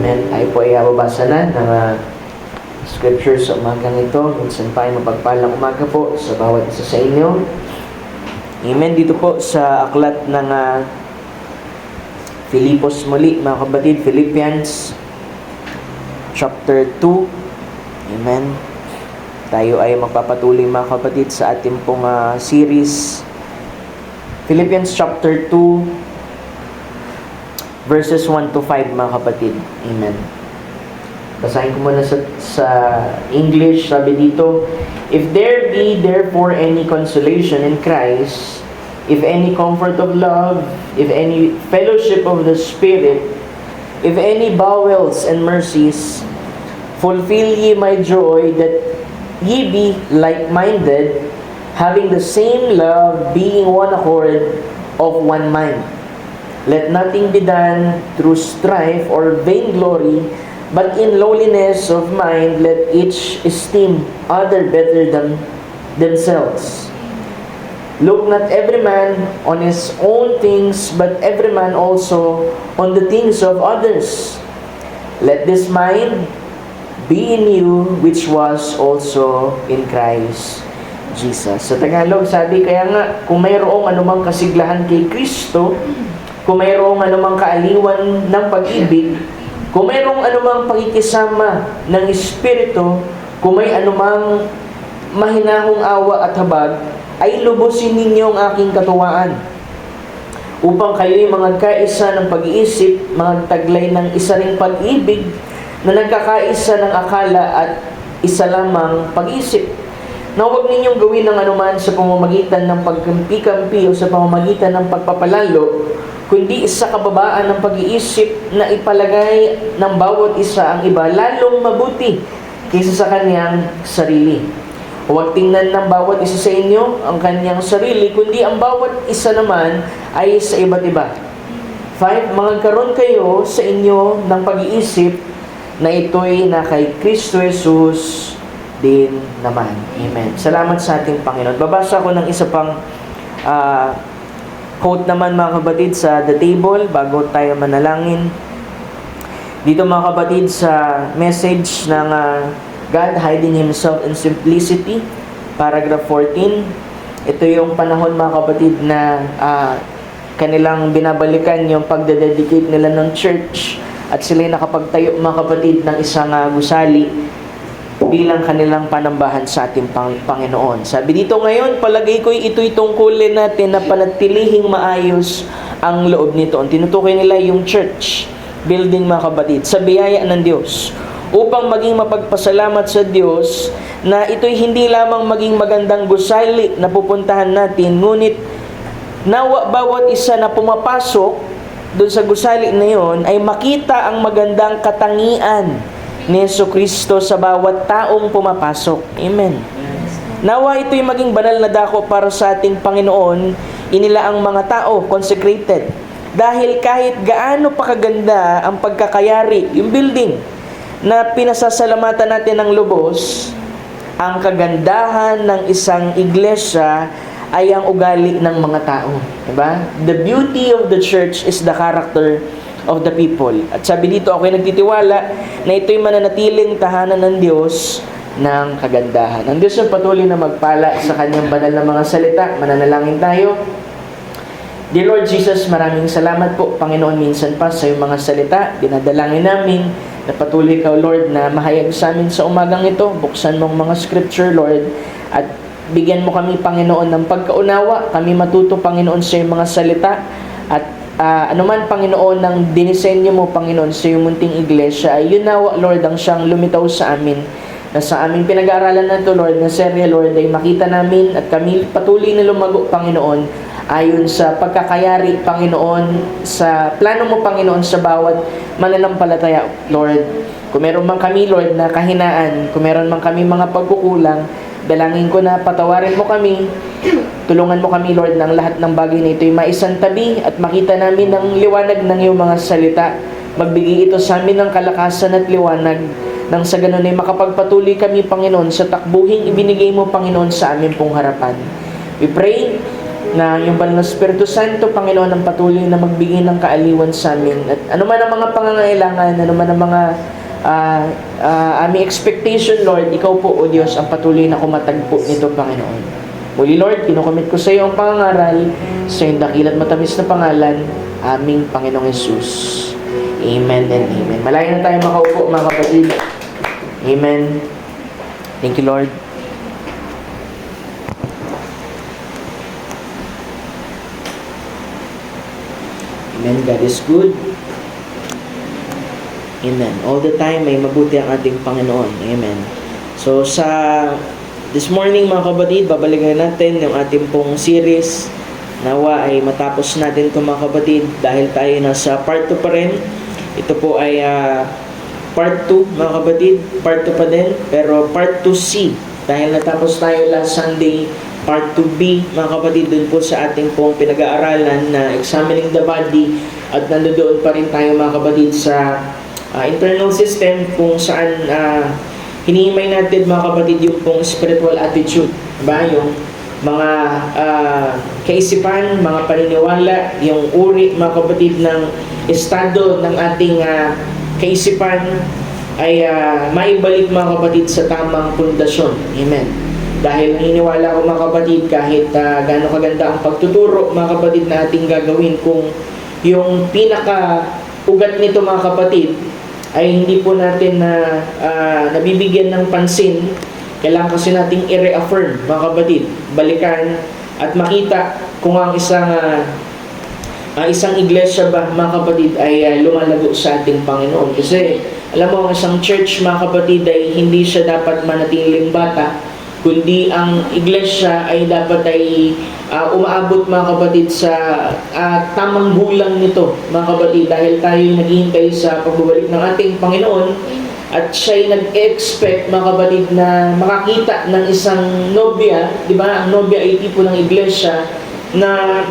Amen. Tayo po ay babasa na ng scripture sa umagang ito. Minsan pa ay mapagpalang umaga po sa bawat isa sa inyo. Amen. Dito po sa aklat ng Filipos muli, mga kapatid, Philippians chapter 2. Amen. Tayo ay magpapatuloy, mga kapatid, sa ating pong series. Philippians chapter 2 verses 1 to 5, mga kapatid. Amen. Basahin ko muna sa English. Sabi dito, "If there be therefore any consolation in Christ, if any comfort of love, if any fellowship of the Spirit, if any bowels and mercies, fulfill ye my joy, that ye be like-minded, having the same love, being one accord, of one mind. Let nothing be done through strife or vainglory, but in lowliness of mind let each esteem other better than themselves. Look not every man on his own things, but every man also on the things of others. Let this mind be in you, which was also in Christ Jesus." Sa Tagalog, sabi, kaya nga, kung mayroong anumang kasiglahan kay Kristo, kung mayroong anumang kaaliwan ng pag-ibig, kung mayroong anumang pakikisama ng Espiritu, kung may anumang mahinahong awa at habag, ay lubusin ninyo ang aking katuwaan, upang kayo'y magkaisa ng pag-iisip, magtaglay ng isa ring pag-ibig, na nagkakaisa ng akala at isa lamang pag-isip. Na huwag ninyong gawin ng anuman sa pamamagitan ng pagkampi-kampi o sa pamamagitan ng pagpapalalo, kundi sa kababaan ng pag-iisip na ipalagay ng bawat isa ang iba lalong mabuti kaysa sa kanyang sarili. Huwag tingnan ng bawat isa sa inyo ang kanyang sarili, kundi ang bawat isa naman ay sa iba't iba. 5. Magkaroon kayo sa inyo ng pag-iisip na ito'y na kay Kristo Jesus din naman. Amen. Salamat sa ating Panginoon. Babasa ko ng isa pang quote naman, mga kapatid, sa the table bago tayo manalangin. Dito, mga kapatid, sa message ng God Hiding Himself in Simplicity, paragraph 14. Ito yung panahon, mga kapatid, na kanilang binabalikan yung pagdededicate nila ng church, at sila'y nakapagtayo, mga kapatid, ng isang gusali bilang kanilang panambahan sa ating Panginoon. Sabi dito, ngayon, palagay ko ito'y tungkulin natin na panatilihing maayos ang loob nito. Ang tinutukoy nila yung church building, mga kapatid, sa biyaya ng Diyos, upang maging mapagpasalamat sa Diyos na ito'y hindi lamang maging magandang gusali na pupuntahan natin, ngunit nawa bawat isa na pumapasok doon sa gusali na yon ay makita ang magandang katangian ni Jesucristo sa bawat taong pumapasok. Amen. Nawa ito'y maging banal na dako para sa ating Panginoon, inila ang mga tao, consecrated. Dahil kahit gaano pa kaganda ang pagkakayari, yung building, na pinasasalamatan natin ng lubos, ang kagandahan ng isang iglesia ay ang ugali ng mga tao. Diba? The beauty of the church is the character of the people. At sabi dito, ako'y nagtitiwala na ito'y mananatiling tahanan ng Diyos ng kagandahan. Ang Diyos ay patuloy na magpala sa kanyang banal na mga salita. Mananalangin tayo. Dear Lord Jesus, maraming salamat po, Panginoon, minsan pa sa iyong mga salita. Dinadalangin namin na patuloy ka, Lord, na mahayag sa amin sa umagang ito. Buksan mong mga scripture, Lord, at bigyan mo kami, Panginoon, ng pagkaunawa. Kami matuto, Panginoon, sa iyong mga salita. At anuman, Panginoon, ng dinisenyo mo, Panginoon, sa iyong munting iglesia, ay yun nawa, Lord, ang siyang lumitaw sa amin, na sa aming pinag-aaralan na ito, Lord, na serye, Lord, ay makita namin at kami patuloy na lumago, Panginoon, ayon sa pagkakayari, Panginoon, sa plano mo, Panginoon, sa bawat mananampalataya, Lord. Kung meron man kami, Lord, na kahinaan, kung meron man kami mga pagkukulang, dalangin ko na patawarin mo kami. Tulungan mo kami, Lord, ng lahat ng bagay na ito'y maisantabi at makita namin ng liwanag ng iyong mga salita. Magbigay ito sa amin ng kalakasan at liwanag, nang sa ganun ay makapagpatuloy kami, Panginoon, sa takbuhing ibinigay mo, Panginoon, sa amin pong harapan. We pray na yung banal na Espiritu Santo, Panginoon, ang patuloy na magbigay ng kaaliwan sa amin. At ano man ang mga pangangailangan, ano man ang mga aming expectation, Lord, Ikaw po, O Diyos, ang patuloy na kumatagpo nito, Panginoon. Muli, Lord, kinukomit ko sa iyo ang pangangaral sa iyong dakil at matamis na pangalan, aming Panginoong Yesus. Amen and amen. Malayo na tayo makaupo, mga kapatid. Amen. Thank you, Lord. Amen. God is good. Amen. All the time, may mabuti ang ating Panginoon. Amen. So, this morning, mga kapatid, babalikan natin yung ating pong series. Nawa ay matapos natin ito, mga kapatid, dahil tayo nasa part 2 pa rin. Ito po ay part 2, mga kapatid. Part 2 pa din, pero part 2C. Dahil natapos tayo last Sunday, part 2B, mga kapatid, dun po sa ating pong pinag-aaralan na examining the body. At nandoon pa rin tayo, mga kapatid, sa internal system kung saan hinihimay natin, mga kapatid, yung pong spiritual attitude. Diba? Yung mga kaisipan, mga paniniwala, yung uri, mga kapatid, ng estado ng ating kaisipan ay maibalik, mga kapatid, sa tamang pundasyon. Amen. Dahil naniniwala ko, mga kapatid, kahit gaano kaganda ang pagtuturo, mga kapatid, na ating gagawin, kung yung pinaka-ugat nito, mga kapatid, ay hindi po natin nabibigyan ng pansin, kailangan kasi nating i-reaffirm, mga kapatid, balikan at makita kung ang isang iglesia ba, mga kapatid, ay lumalago sa ating Panginoon. Kasi alam mo, ang isang church, mga kapatid, ay hindi siya dapat manatiling bata, kundi ang iglesia ay dapat ay umaabot, mga kapatid, sa tamang gulang nito, mga kapatid, dahil tayo naghihintay sa pagbabalik ng ating Panginoon at siya'y nag-expect, mga kapatid, na makakita ng isang nobya, di ba? Ang nobya ay tipo ng iglesia na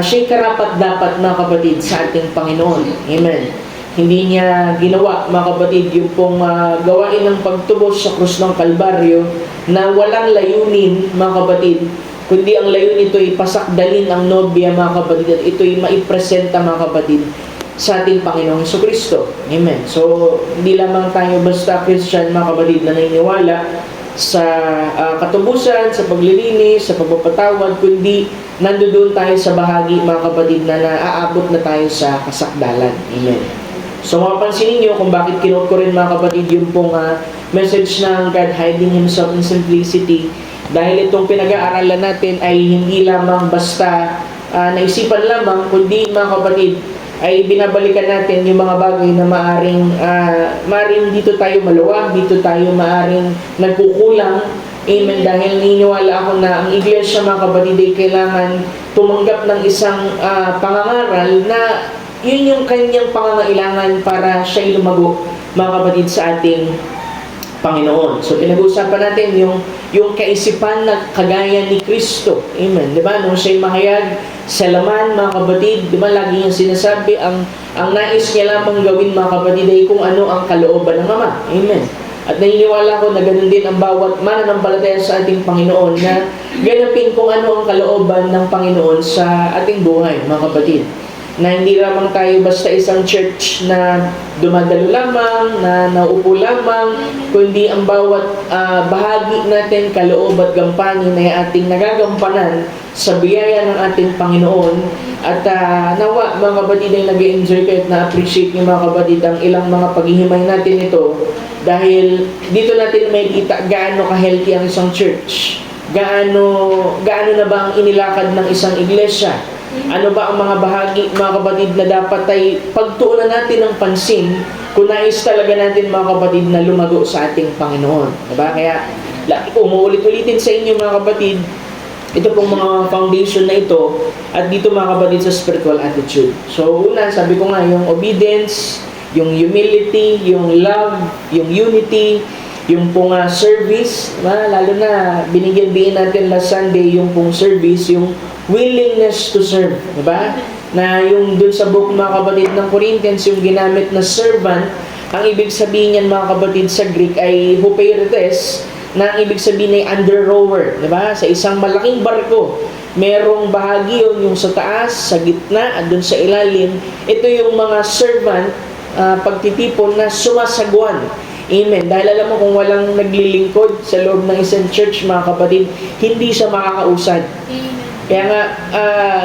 siya'y karapat-dapat, mga kapatid, sa ating Panginoon. Amen. Hindi niya ginawa, mga kapatid, yung pong gawain ng pagtubos sa krus ng Kalbaryo na walang layunin, mga kapatid, kundi ang layunin ito ay pasakdalin ang nobya, mga kapatid, at ito ay maipresenta, mga kapatid, sa ating Panginoong Jesucristo. Amen. So, hindi lamang tayo basta Christian, mga kapatid, na naniniwala sa katubusan, sa paglilinis, sa pagpapatawad, kundi nandoon tayo sa bahagi, mga kapatid, na naaabot na tayo sa kasakdalan. Amen. So, mapapansin niyo kung bakit kinuha ko rin, mga kapatid, yung pong message ng God hiding Himself in simplicity. Dahil itong pinag-aaralan natin ay hindi lamang basta naisipan lamang, kundi, mga kapatid, ay binabalikan natin yung mga bagay na maaring dito tayo maluwag, dito tayo maaring nagkukulang. Amen. Dahil naniniwala ako na ang iglesia, mga kapatid, ay kailangan tumanggap ng isang pangangaral na yun yung kanyang pangangailangan para siya'y lumago, mga kapatid, sa ating Panginoon. So, pinag-uusapan natin yung kaisipan na kagaya ni Kristo. Amen. Diba? Nung siya'y mahayag sa laman, mga kapatid, diba, lagi niyang sinasabi, ang nais niya lamang gawin, mga kapatid, ay kung ano ang kalooban ng Ama. Amen. At naniniwala ko na ganun din ang bawat mananampalataya sa ating Panginoon na ganapin kung ano ang kalooban ng Panginoon sa ating buhay, mga kapatid. Na hindi lamang tayo basta isang church na dumadalo lamang, na naupo lamang, kundi ang bawat bahagi natin, kaloob at gampanin ay ating nagagampanan sa biyaya ng ating Panginoon. At nawa, mga kapatid, ay nag-enjoy kayo at na-appreciate niyo, mga kapatid, ang ilang mga paghihimay natin ito. Dahil dito natin may kita gaano ka-healthy ang isang church. Gaano na ba ang inilakad ng isang iglesia? Ano ba ang mga bahagi, mga kapatid, na dapat ay pagtuunan natin ng pansin kung nais talaga natin, mga kapatid, na lumago sa ating Panginoon. Diba? Kaya, umuulit-ulitin sa inyo, mga kapatid, ito pong mga foundation na ito, at dito, mga kapatid, sa spiritual attitude. So, una, sabi ko nga, yung obedience, yung humility, yung love, yung unity, yung pong service, lalo na binigyan natin last Sunday yung pong service, yung willingness to serve, diba? Na yung dun sa book, mga kapatid, ng Corinthians, yung ginamit na servant, ang ibig sabihin niyan, mga kapatid, sa Greek ay huperetes, na ang ibig sabihin ay under rower, diba? Sa isang malaking barko, merong bahagi yung sa taas, sa gitna, at dun sa ilalim. Ito yung mga servant, pagtitipon na sumasagwan. Amen. Dahil alam mo, kung walang naglilingkod sa loob ng isang church, mga kapatid, hindi siya makakausad. Amen. Kaya nga,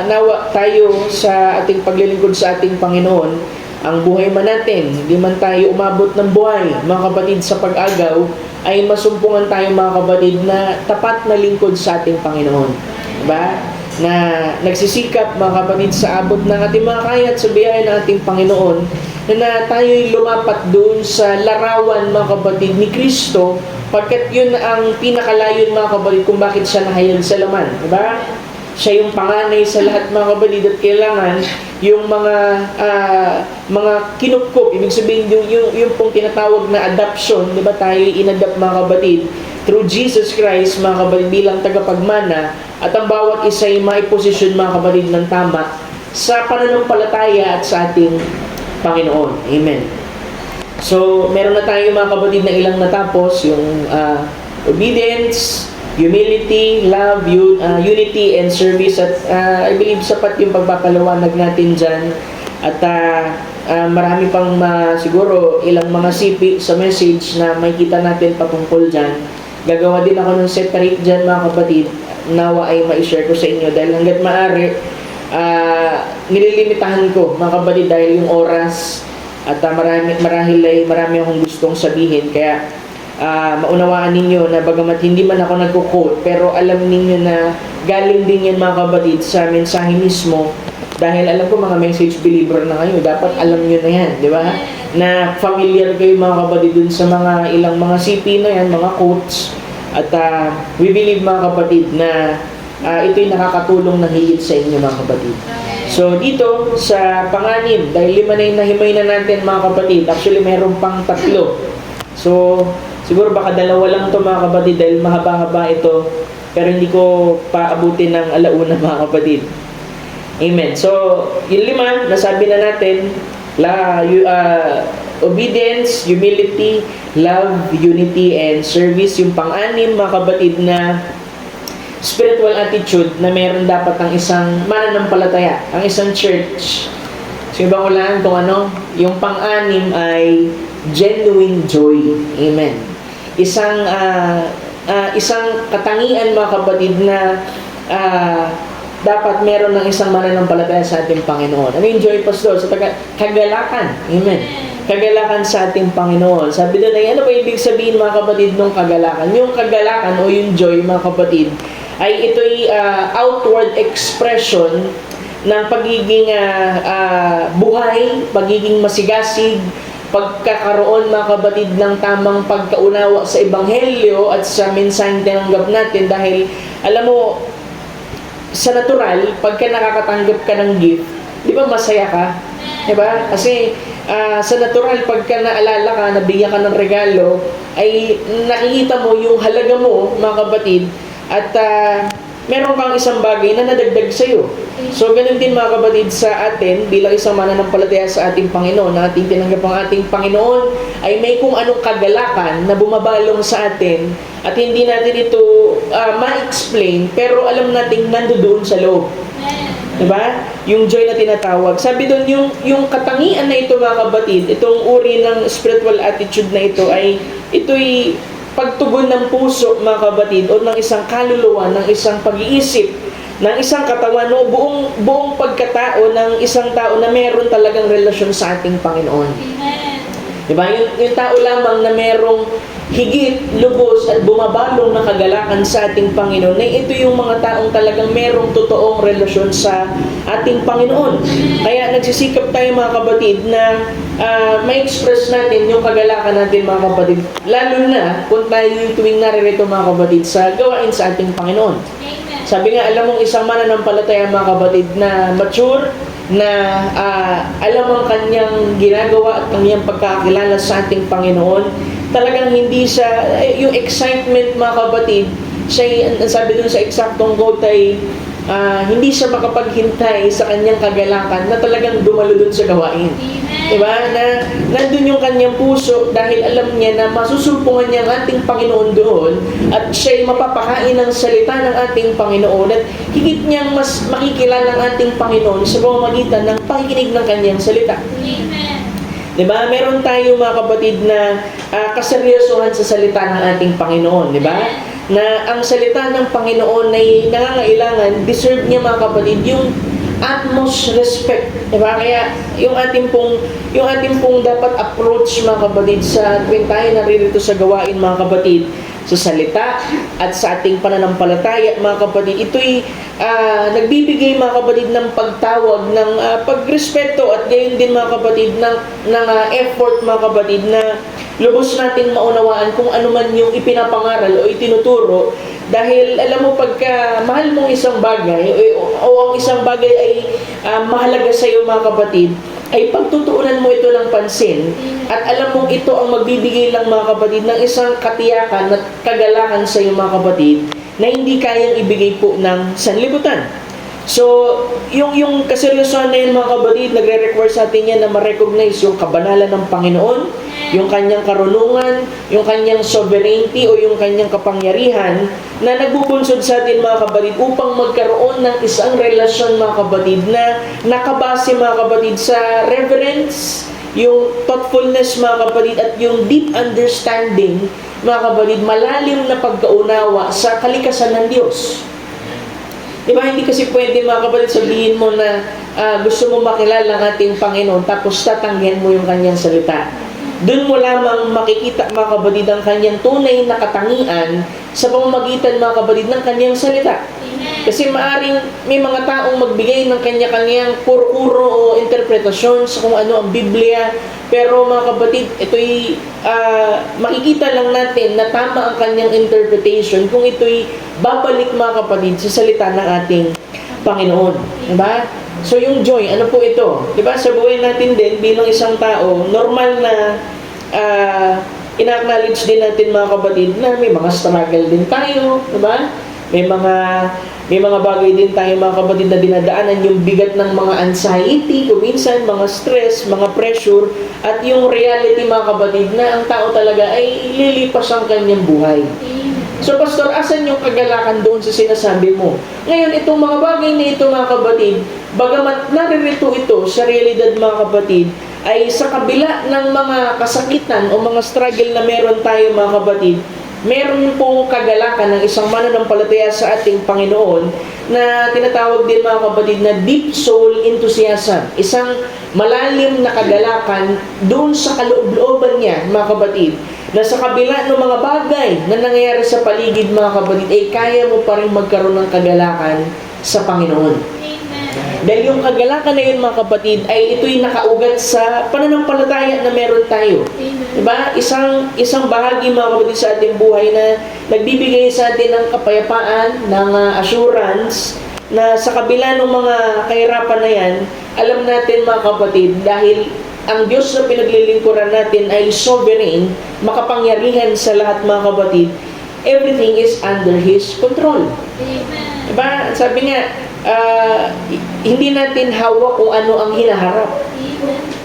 nawa tayo sa ating paglilingkod sa ating Panginoon, ang buhay man natin, hindi man tayo umabot ng buhay, mga kapatid, sa pag-agaw, ay masumpungan tayo, mga kapatid, na tapat na lingkod sa ating Panginoon. Diba? Na nagsisikap, mga kapatid, sa abot ng ating mga kaya at sa biyaya ng ating Panginoon, na tayo'y lumapat doon sa larawan, mga kapatid, ni Kristo, pagkat yun ang pinakalayon, mga kapatid, kung bakit siya nahayag sa laman. Diba? Siya yung panganay sa lahat, mga kapatid, at kailangan yung mga kinupkup, ibig sabihin yung pong tinatawag na adoption, di ba tayo inadapt, mga kapatid, through Jesus Christ, mga kapatid, bilang tagapagmana, at ang bawat isa ay maiposisyon, mga kapatid, ng tama sa pananampalataya at sa ating Panginoon. Amen. So, meron na tayo, mga kapatid, na ilang natapos, yung obedience, humility, love, unity, and service. At I believe sapat yung pagpapaliwanag natin dyan. At marami pang siguro ilang mga sipi sa message na makikita natin patungkol dyan. Gagawa din ako ng separate dyan, mga kapatid. Nawa ay ma-share ko sa inyo. Dahil hanggat maaari, nililimitahan ko, mga kapatid, dahil yung oras. At marami akong gustong sabihin. Kaya maunawaan ninyo na bagamat hindi man ako nagko-quote, pero alam ninyo na galing din yan, mga kapatid, sa mensahe mismo. Dahil alam ko mga message believer na kayo, dapat alam nyo na yan, di ba? Na familiar kayo, mga kapatid, dun sa mga ilang mga CP na yan, mga quotes. At we believe, mga kapatid, na ito'y nakakatulong na higit sa inyo, mga kapatid. So dito sa panganim, dahil 5 na yung nahimay na natin, mga kapatid, actually meron pang 3. So siguro baka 2 lang ito, mga kapatid, dahil mahaba-haba ito, pero hindi ko paabutin ng alauna, mga kapatid. Amen. So yung 5, nasabi na natin, obedience, humility, love, unity, and service. Yung pang-6, mga kapatid, na spiritual attitude na meron dapat ang isang mananampalataya, ang isang church. So ibang ulaan kung ano, yung pang-6 ay genuine joy. Amen. Isang katangian, mga kapatid, na dapat meron ng isang mananampalataya sa ating Panginoon. Ano yung joy, Pastor? Sa kagalakan. Amen. Kagalakan sa ating Panginoon. Sabi doon ay, ano ba ibig sabihin, mga kapatid, ng kagalakan? Yung kagalakan o yung joy, mga kapatid, ay ito'y outward expression ng pagiging buhay, pagiging masigasig, pagkakaroon, mga kapatid, ng tamang pagkaunawa sa Ebanghelyo at sa mensaheng tinanggap natin. Dahil, alam mo, sa natural, pagka nakakatanggap ka ng gift, di ba masaya ka? Di ba? Kasi sa natural, pagka naalala ka, nabigyan ka ng regalo, ay nakikita mo yung halaga mo, mga kapatid, at meron kang isang bagay na nadagdag sa'yo. So, ganun din, mga kapatid, sa atin, bilang isang mananampalataya sa ating Panginoon, na ating tinanggap ang ating Panginoon, ay may kung anong kagalakan na bumabalong sa atin, at hindi natin ito ma-explain, pero alam natin nandoon sa loob. Diba? Yung joy na tinatawag. Sabi doon, yung katangian na ito, mga kapatid, itong uri ng spiritual attitude na ito, ay ito'y pagtugon ng puso, mga kapatid, o ng isang kaluluwa, ng isang pag-iisip, ng isang katawan, o buong pagkatao ng isang tao na meron talagang relasyon sa ating Panginoon. Amen. Diba? Yung tao lamang na merong higit, lubos, at bumabalong na kagalakan sa ating Panginoon, na ito yung mga taong talagang merong totoong relasyon sa ating Panginoon. Kaya nagsisikap tayo, mga kapatid, na ma-express natin yung kagalakan natin, mga kapatid. Lalo na kung tayo yung tuwing naririto, mga kapatid, sa gawain sa ating Panginoon. Sabi nga, alam mong isang mananampalataya, mga kapatid, na mature, na alam ang kanyang ginagawa at kanyang pagkakilala sa ating Panginoon, talagang hindi siya, yung excitement, mga kapatid, siya, sabi dun sa eksaktong quote ay, hindi siya makapaghintay sa kanyang kagalakan na talagang dumalo dun sa gawain. Diba? Na nandun yung kanyang puso dahil alam niya na masusulpungan niya ang ating Panginoon doon at siya'y mapapakain ng salita ng ating Panginoon at higit niyang mas makikilala ang ating Panginoon sa pamamagitan ng pakikinig ng kanyang salita. Amen. Diba? Meron tayo mga kapatid na kaseryosohan sa salita ng ating Panginoon. Diba? Na ang salita ng Panginoon ay nangangailangan, deserve niya mga kapatid, yung utmost respect. Diba? Kaya yung ating pong dapat approach mga kapatid sa tuwing tayo naririto sa gawain mga kapatid, sa salita at sa ating pananampalataya mga kapatid, ito'y nagbibigay mga kapatid ng pagtawag, ng pagrespeto at gayon din mga kapatid ng effort mga kapatid na lubos natin maunawaan kung ano man yung ipinapangaral o itinuturo. Dahil alam mo, pagka mahal mong isang bagay o ang isang bagay ay mahalaga sa iyo mga kapatid, ay pagtutuunan mo ito ng pansin at alam mong ito ang magbibigay lang mga kapatid ng isang katiyakan at kagalakan sa iyo mga kapatid na hindi kayang ibigay po ng sanlibutan. So, yung kaseryosohan na yun mga kapatid, nagre-require sa atin yan na ma-recognize yung kabanalan ng Panginoon, yung kanyang karunungan, yung kanyang sovereignty o yung kanyang kapangyarihan na nagbubunsod sa atin mga kapatid upang magkaroon ng isang relasyon mga kapatid na nakabase mga kapatid sa reverence, yung thoughtfulness mga kapatid at yung deep understanding mga kapatid, malalim na pagkaunawa sa kalikasan ng Diyos. Diba, hindi kasi pwede mga kapatid sabihin mo na gusto mo makilala ang ating Panginoon tapos tatanggihan mo yung kanyang salita. Doon mo lamang makikita mga kapatid ang kanyang tunay na katangian sa pamamagitan mga kapatid ng kanyang salita. Kasi maaring may mga taong magbigay ng kanya-kanyang puro-puro o interpretasyon sa kung ano ang Biblia. Pero mga kapatid, ito'y makikita lang natin na tama ang kanyang interpretation kung ito'y babalik mga kapatid sa salita ng ating Panginoon. Diba? So yung joy, ano po ito? Diba? Sa buhay natin din, bilang isang tao, normal na ina-acknowledge din natin mga kapatid na may mga struggle din tayo. Diba? May mga bagay din tayo mga kapatid na dinadaanan, yung bigat ng mga anxiety, kuminsan mga stress, mga pressure, at yung reality mga kapatid na ang tao talaga ay lilipas ang kanyang buhay. So Pastor, asan yung kagalakan doon sa sinasabi mo? Ngayon, itong mga bagay na ito mga kapatid, bagamat naririto ito sa realidad mga kapatid, ay sa kabila ng mga kasakitan o mga struggle na meron tayo mga kapatid, meron pong kagalakan ng isang mananampalataya sa ating Panginoon na tinatawag din mga kapatid na deep soul enthusiasm. Isang malalim na kagalakan doon sa kaloob-looban niya mga kapatid, na sa kabila ng mga bagay na nangyayari sa paligid mga kapatid, ay kaya mo pa rin magkaroon ng kagalakan sa Panginoon. Dahil yung kagalakan na yun mga kapatid ay ito'y nakaugat sa pananampalataya na meron tayo. Diba? Isang bahagi mga kapatid sa ating buhay na nagbibigay sa atin ng kapayapaan, ng assurance, na sa kabila ng mga kahirapan na yan, alam natin mga kapatid, dahil ang Diyos na pinaglilingkuran natin ay sovereign, makapangyarihan sa lahat mga kapatid, everything is under His control. Diba? Sabi nga, hindi natin hawak kung ano ang hinaharap.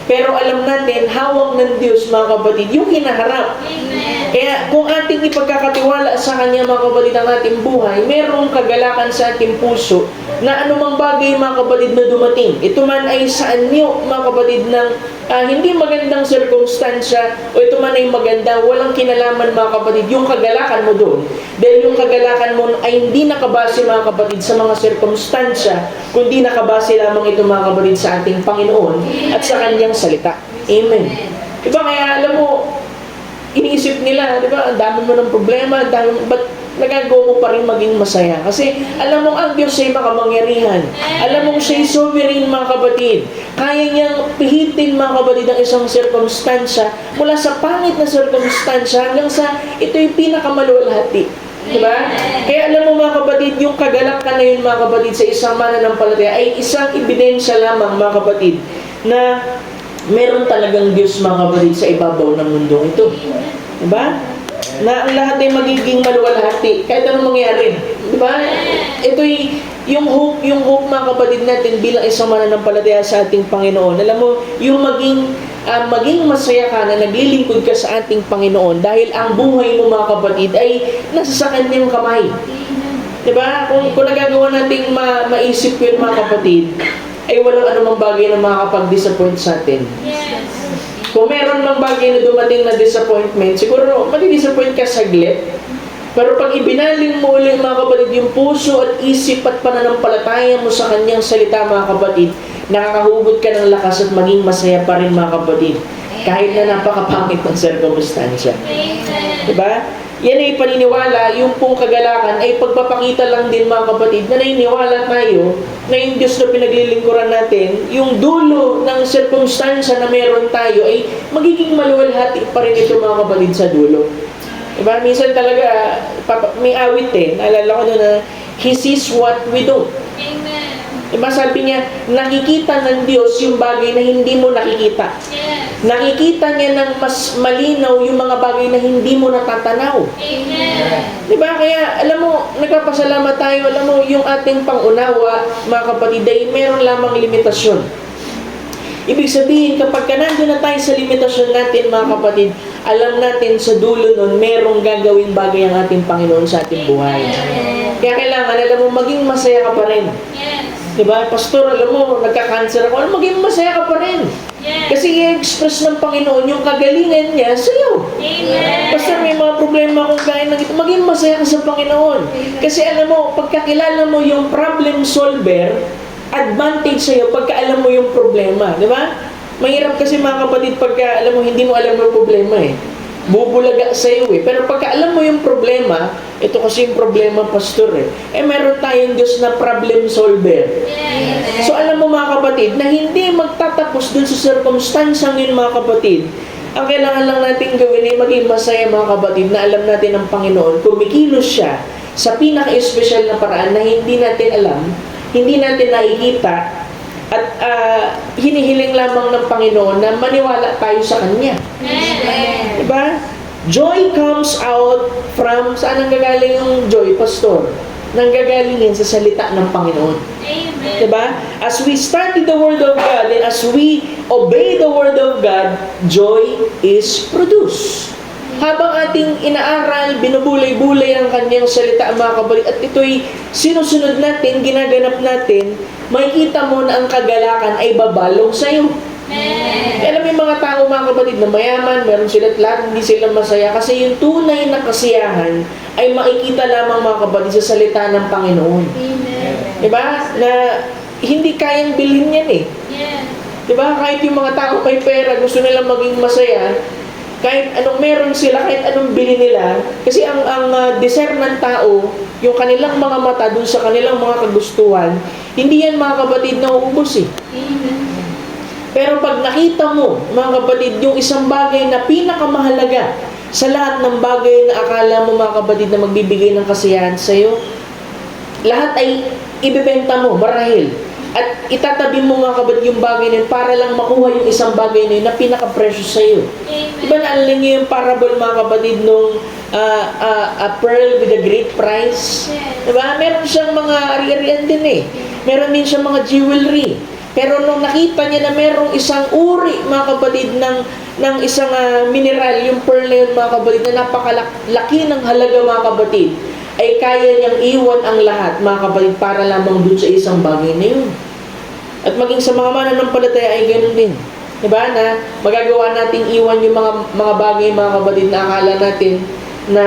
Pero alam natin, hawak ng Diyos mga kapatid, yung hinaharap. Kaya kung ating ipagkakatiwala sa Kanya mga kapatid ang ating buhay, merong kagalakan sa ating puso na anumang bagay mga kapatid na dumating. Ito man ay sa anyo mga kapatid ng hindi magandang sirkumstansya o ito man ay maganda, walang kinalaman mga kapatid yung kagalakan mo doon. Dahil yung kagalakan mo ay hindi nakabase mga kapatid sa mga sirkumstansya, kundi nakabase lamang ito mga kapatid sa ating Panginoon at sa Kanyang salita. Amen. Diba kaya alam mo, iniisip nila, diba, ang dami mo ng problema, ba't nagagawa mo pa rin maging masaya? Kasi alam mong ang Diyos ay makamangyarihan. Alam mong siya'y sovereign mga kapatid. Kaya niyang pihitin mga kapatid ang isang sirkumstansya mula sa pangit na sirkumstansya hanggang sa ito'y pinakamaluwalhati. Diba? Kaya alam mo mga kapatid, yung kagalakan na yun mga kapatid sa isang mananampalataya ay isang ebidensya lamang mga kapatid na meron talagang Diyos mga kapatid sa ibabaw ng mundong ito. Diba? Na ang lahat ay magiging maluwalhati kahit anong mangyari. Diba? Ito'y yung hope mga kapatid natin bilang isang mananampalataya sa ating Panginoon. Alam mo, yung maging masaya ka na naglilingkod ka sa ating Panginoon dahil ang buhay mo mga kapatid ay nasa sa kanyang kamay. Diba? Kung nagagawa nating maisip yun mga kapatid, ay walang anumang bagay na makakapag-disappoint sa atin. Yes. Kung meron mang bagay na dumating na disappointment, siguro madi-disappoint ka saglit. Pero pag ibinaling mo ulit mga kapatid, yung puso at isip at pananampalataya mo sa kanyang salita mga kapatid, nakakahugot ka ng lakas at maging masaya pa rin mga kapatid. Kahit na napakapangit ng circumstansya. Diba? Yan ay paniniwala, yung pong kagalakan ay pagpapakita lang din mga kapatid na naniniwala tayo na yung Diyos na pinaglilingkuran natin, yung dulo ng circumstansya na meron tayo ay magiging maluwalhati pa rin ito mga kapatid sa dulo. Diba? Minsan talaga, may awit naalala ko na, He sees what we do. Amen. Diba sabi niya, nakikita ng Diyos yung bagay na hindi mo nakikita. Yes. Nakikita niya ng mas malinaw yung mga bagay na hindi mo natatanaw. Amen. Diba? Kaya, alam mo, nagpapasalamat tayo, alam mo, yung ating pangunawa, mga kapatid, ay meron lamang limitasyon. Ibig sabihin, kapag nandun na tayo sa limitasyon natin, mga kapatid, alam natin sa dulo nun, merong gagawing bagay ang ating Panginoon sa ating buhay. Kaya kailangan, alam mo, maging masaya ka pa rin. Yes. Diba? Pastor, alam mo, nagka-cancer ako, maging masaya ka pa rin. Yes. Kasi i-express ng Panginoon yung kagalingan niya sa iyo. Amen. Pastor, may mga problema akong gaya ng ito, maging masaya ka sa Panginoon. Kasi alam mo, pagkakilala mo yung problem solver, advantage sa'yo pagka alam mo yung problema. Di ba? Mahirap kasi mga kapatid pagka alam mo, hindi mo alam yung problema Bubulaga sa'yo Pero pagka alam mo yung problema, ito kasi yung problema, pastor meron tayong Diyos na problem solver. Yes. So alam mo mga kapatid, na hindi magtatapos dun sa circumstansyang yun mga kapatid. Ang kailangan lang natin gawin ay maging masaya mga kapatid na alam natin ang Panginoon, kumikilos siya sa pinaka-espesyal na paraan na hindi natin alam, hindi natin nakikita, at hinihiling lamang ng Panginoon na maniwala tayo sa Kanya. Amen. Diba? Joy comes out from, saan nanggagaling yung joy, pastor? Nanggagalingin sa salita ng Panginoon. Amen. Diba? As we study the Word of God and as we obey the Word of God, joy is produced. Habang ating inaaral, binubulay-bulay ang kanyang salita, mga kapatid, at ito'y sinusunod natin, ginaganap natin, makikita mo na ang kagalakan ay babalong sa'yo. Amen. Alam mo yung mga tao, mga kapatid, na mayaman, meron sila at lahat, hindi sila masaya, kasi yung tunay na kasiyahan ay makikita lamang, mga kapatid, sa salita ng Panginoon. Amen. Diba? Na hindi kayang bilhin yan Yes. Diba? Kahit yung mga tao may pera, gusto nilang maging masaya, kahit anong meron sila, kahit anong bili nila, kasi ang desire ng tao, yung kanilang mga mata dun sa kanilang mga kagustuhan, hindi yan mga kapatid na uubos Amen. Pero pag nakita mo, mga kapatid, yung isang bagay na pinakamahalaga sa lahat ng bagay na akala mo mga kapatid na magbibigay ng kasiyahan sa iyo, lahat ay ibebenta mo, marahil. At itatabi mo mga kapatid yung bagay na yun para lang makuha yung isang bagay na yun na pinaka-precious sa iyo. Diba naalala niyo yung parable mga kapatid nung a pearl with a great price? Diba? Meron siyang mga ari-arian din Meron din siyang mga jewelry. Pero nung nakita niya na merong isang uri mga kapatid ng isang mineral, yung pearl na yun mga kapatid, na napakalaki ng halaga mga kapatid, ay kaya niyang iwan ang lahat mga kapatid para lamang dun sa isang bagay na yun. At maging sa mga mananampalataya ay ganoon din. Diba? Na magagawa nating iwan yung mga bagay mga kapatid na akala natin na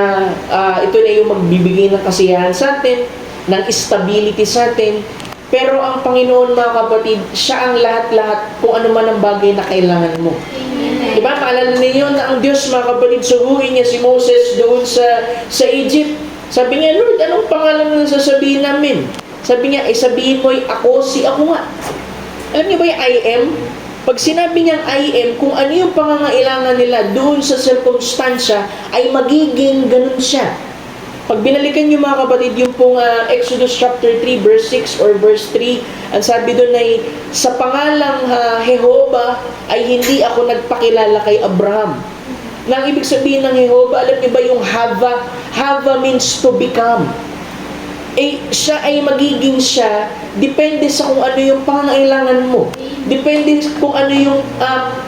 ito na yung magbibigay ng kasiyahan sa atin, ng stability sa atin. Pero ang Panginoon mga kapatid, siya ang lahat-lahat kung ano man ang bagay na kailangan mo. Amen. Diba? Maalala ninyo na ang Diyos mga kapatid, suguin niya si Moses doon sa Egypt. Sabi niya, Lord, anong pangalan na sasabihin namin? Sabi niya, sabihin mo, ako nga. Alam niyo ba yung I am? Pag sinabi niyang I am, kung ano yung pangangailangan nila doon sa circumstansya, ay magiging ganun siya. Pag binalikan niyo mga kapatid, yung pong Exodus chapter 3, verse 6 or verse 3, ang sabi doon ay, sa pangalang Jehovah ay hindi ako nagpakilala kay Abraham. Nang ibig sabihin ng Jehovah, alam niyo ba yung Hava? Hava means to become. siya ay magiging siya, depende sa kung ano yung pangangailangan mo. Depende kung ano yung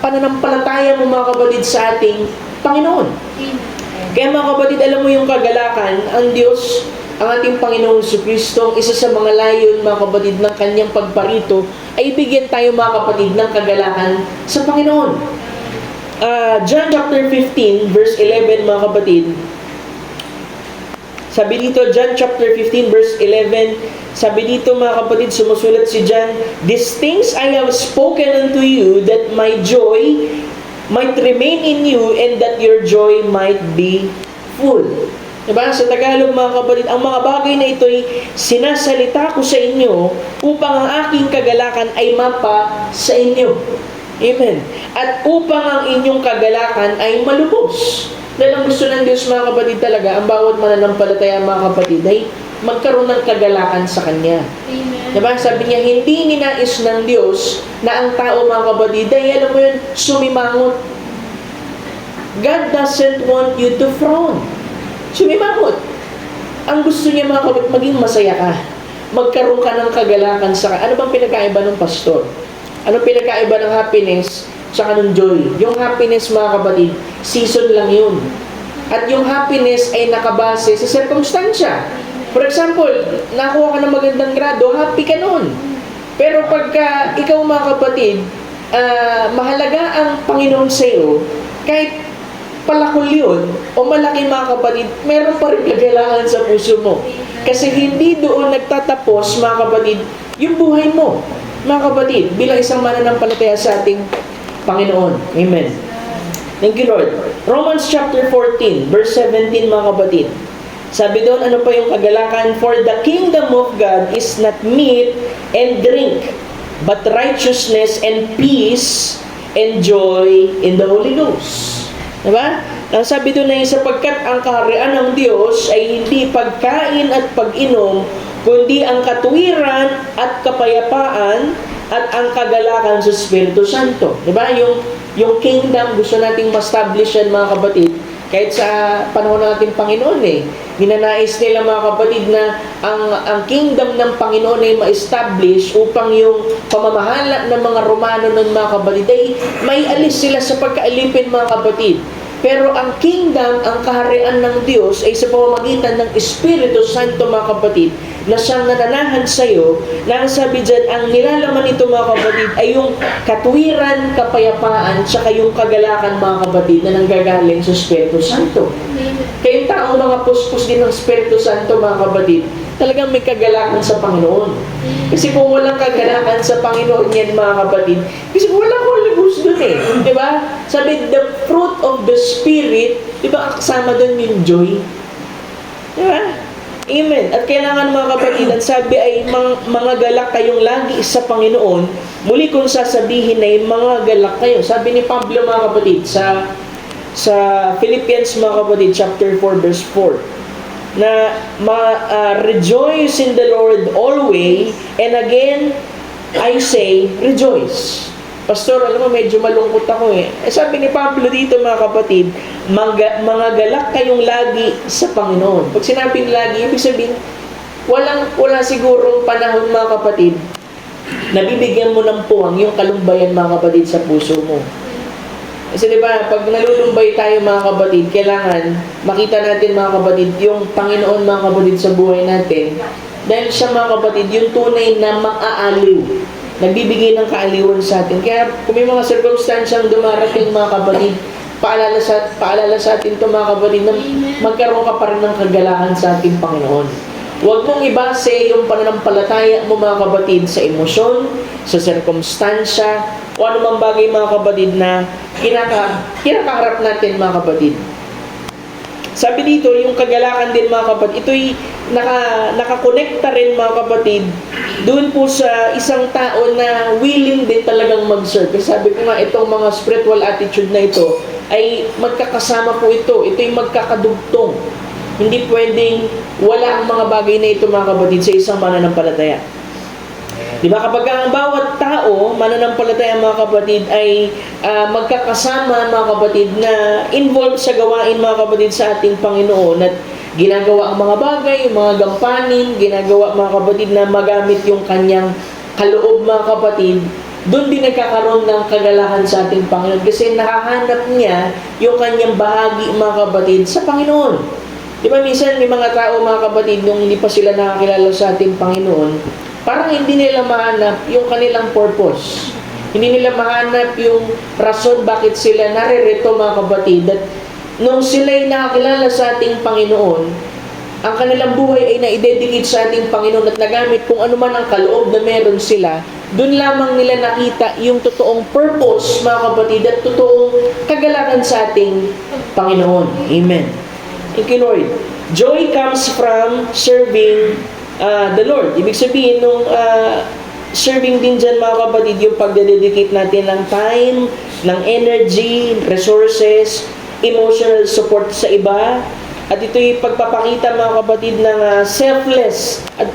pananampalataya mo, mga kapatid, sa ating Panginoon. Kaya mga kapatid, alam mo yung kagalakan, ang Diyos, ang ating Panginoon Jesucristo, isa sa mga layon, mga kapatid, ng kanyang pagparito, ay bigyan tayo, mga kapatid, ng kagalakan sa Panginoon. John chapter 15, verse 11, mga kapatid, sabi dito, John chapter 15, verse 11, sabi dito, mga kapatid, sumusulat si John, "These things I have spoken unto you, that my joy might remain in you, and that your joy might be full." Diba? Sa Tagalog, mga kapatid, ang mga bagay na ito'y sinasalita ko sa inyo upang ang aking kagalakan ay mapa sa inyo. Amen. At upang ang inyong kagalakan ay malubos. Dahil ang gusto ng Diyos, mga kapatid, talaga, ang bawat mananampalataya, mga kapatid, ay magkaroon ng kagalakan sa Kanya. Amen. Diba? Sabi niya, hindi ninais ng Diyos na ang tao, mga kapatid, ay, alam mo yun, sumimangot. God doesn't want you to frown. Sumimangot. Ang gusto niya, mga kapatid, maging masaya ka. Magkaroon ka ng kagalakan sa Kanya. Ano bang pinagkaiba ng pastor? Ano pinagkaiba ng happiness tsaka ng joy? Yung happiness, mga kapatid, season lang yun. At yung happiness ay nakabase sa circumstansya. For example, nakuha ka ng magandang grado, happy ka nun. Pero pagka ikaw, mga kapatid, mahalaga ang Panginoon sa iyo, kahit palakol yun, o malaki, mga kapatid, meron pa rin kagalakan sa puso mo. Kasi hindi doon nagtatapos, mga kapatid, yung buhay mo. Mga kapatid, bilang isang mananampalataya sa ating Panginoon. Amen. Thank you, Lord. Romans chapter 14, verse 17, mga kapatid. Sabi doon, ano pa yung kagalakan? "For the kingdom of God is not meat and drink, but righteousness and peace and joy in the Holy Ghost." Diba? Ang sabi doon ay, sapagkat ang kaharian ng Diyos ay hindi pagkain at pag-inom, kundi ang katuwiran at kapayapaan at ang kagalakan sa Espiritu Santo. Diba? Yung kingdom, gusto nating ma-establish yan, mga kapatid. Kahit sa panahon ng ating Panginoon ninanais nila, mga kapatid, na ang kingdom ng Panginoon ay ma-establish upang yung pamamahala ng mga Romano ng mga kapatid ay may alis sila sa pagkaalipin, mga kapatid. Pero ang kingdom, ang kaharian ng Diyos ay sa pamamagitan ng Espiritu Santo, mga kapatid, na siyang nananahan sa iyo, na ang sabi dyan, ang nilalaman nito, mga kapatid, ay yung katuwiran, kapayapaan, tsaka yung kagalakan, mga kapatid, na nanggagaling sa Espiritu Santo. Kaya yung taong mga puspos din ng Espiritu Santo, mga kapatid, talagang may kagalakan sa Panginoon. Kasi kung walang kagalakan sa Panginoon yan, mga kapatid, kasi walang Holy Ghost dun di ba? Sabi, the fruit of the Spirit, di ba, kasama dun yung joy? Di ba? Amen. At kailangan, mga kapatid, ang sabi ay, mga galak kayong lagi sa Panginoon. Muli kong sasabihin ay, mga galak kayo. Sabi ni Pablo, mga kapatid, sa Philippians, mga kapatid, chapter 4, verse 4, na rejoice in the Lord always, and again, I say, rejoice. Pastor, alam mo, medyo malungkot ako sabi ni Pablo dito, mga kapatid, mga galak kayong lagi sa Panginoon. Pag sinabing lagi, ibig sabihin, wala sigurong panahon, mga kapatid, nabibigyan mo ng puwang yung kalumbayan, mga kapatid, sa puso mo. Kasi diba, pag nalulumbay tayo, mga kapatid, kailangan makita natin, mga kapatid, yung Panginoon, mga kapatid, sa buhay natin. Dahil siya, mga kapatid, yung tunay na maaaliw. Nagbibigay ng kaaliwan sa atin. Kaya kung may mga circumstansyang dumarating, mga kapatid, paalala sa atin ito, mga kapatid, na magkaroon ka pa rin ng kagalakan sa ating Panginoon. Huwag mong ibase yung pananampalataya mo, mga kapatid, sa emosyon, sa circumstansya, o anumang bagay, mga kapatid, na kinakaharap natin, mga kapatid. Sabi dito, yung kagalakan din, mga kapatid, ito'y nakakonekta rin, mga kapatid, doon po sa isang tao na willing din talagang mag-serve. Kasi sabi ko nga, itong mga spiritual attitude na ito, ay magkakasama po ito. Ito'y magkakadugtong. Hindi pwedeng wala ang mga bagay na ito, mga kapatid, sa isang mananampalataya. Diba? Kapag ang bawat tao, mananampalataya, mga kapatid, ay magkakasama, mga kapatid, na involved sa gawain, mga kapatid, sa ating Panginoon, at ginagawa ang mga bagay, yung mga gampanin, ginagawa mga kapatid na magamit yung kanyang kaloob mga kapatid, doon din nagkakaroon ng kagalakan sa ating Panginoon kasi nakahanap niya yung kanyang bahagi mga kapatid sa Panginoon. Di ba minsan may mga tao mga kapatid nung hindi pa sila nakakilala sa ating Panginoon, parang hindi nila mahanap yung kanilang purpose. Hindi nila mahanap yung rason bakit sila naririto mga kapatid. At nung sila'y nakakilala sa ating Panginoon, ang kanilang buhay ay na-dedicate sa ating Panginoon at nagamit kung ano man ang kaloob na meron sila, doon lamang nila nakita yung totoong purpose, mga kapatid, at totoong kagalakan sa ating Panginoon. Amen. Thank you, Lord. Joy comes from serving the Lord. Ibig sabihin, nung serving din dyan, mga kapatid, yung pagdededicate natin ng time, ng energy, resources, emotional support sa iba. At ito'y pagpapakita mga kapatid ng selfless at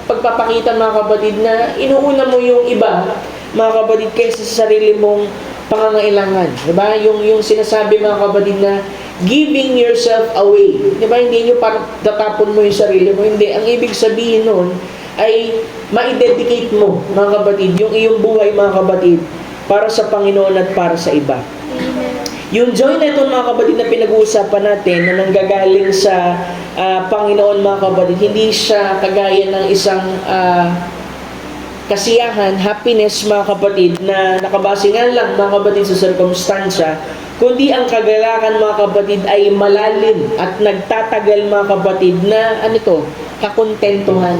pagpapakita mga kapatid na inuuna mo yung iba mga kapatid kaysa sa sarili mong pangangailangan. Diba? Yung sinasabi mga kapatid na giving yourself away. Diba? Hindi nyo parang tatapon mo yung sarili mo. Hindi. Ang ibig sabihin nun ay ma-dedicate mo mga kapatid yung iyong buhay mga kapatid para sa Panginoon at para sa iba. Yung joy na ito mga kapatid na pinag-uusapan natin na nanggagaling sa Panginoon mga kapatid, hindi siya kagaya ng isang kasiyahan, happiness mga kapatid na nakabase nga lang mga kapatid sa circumstansya, kundi ang kagalakan mga kapatid ay malalim at nagtatagal mga kapatid na kakontentuhan.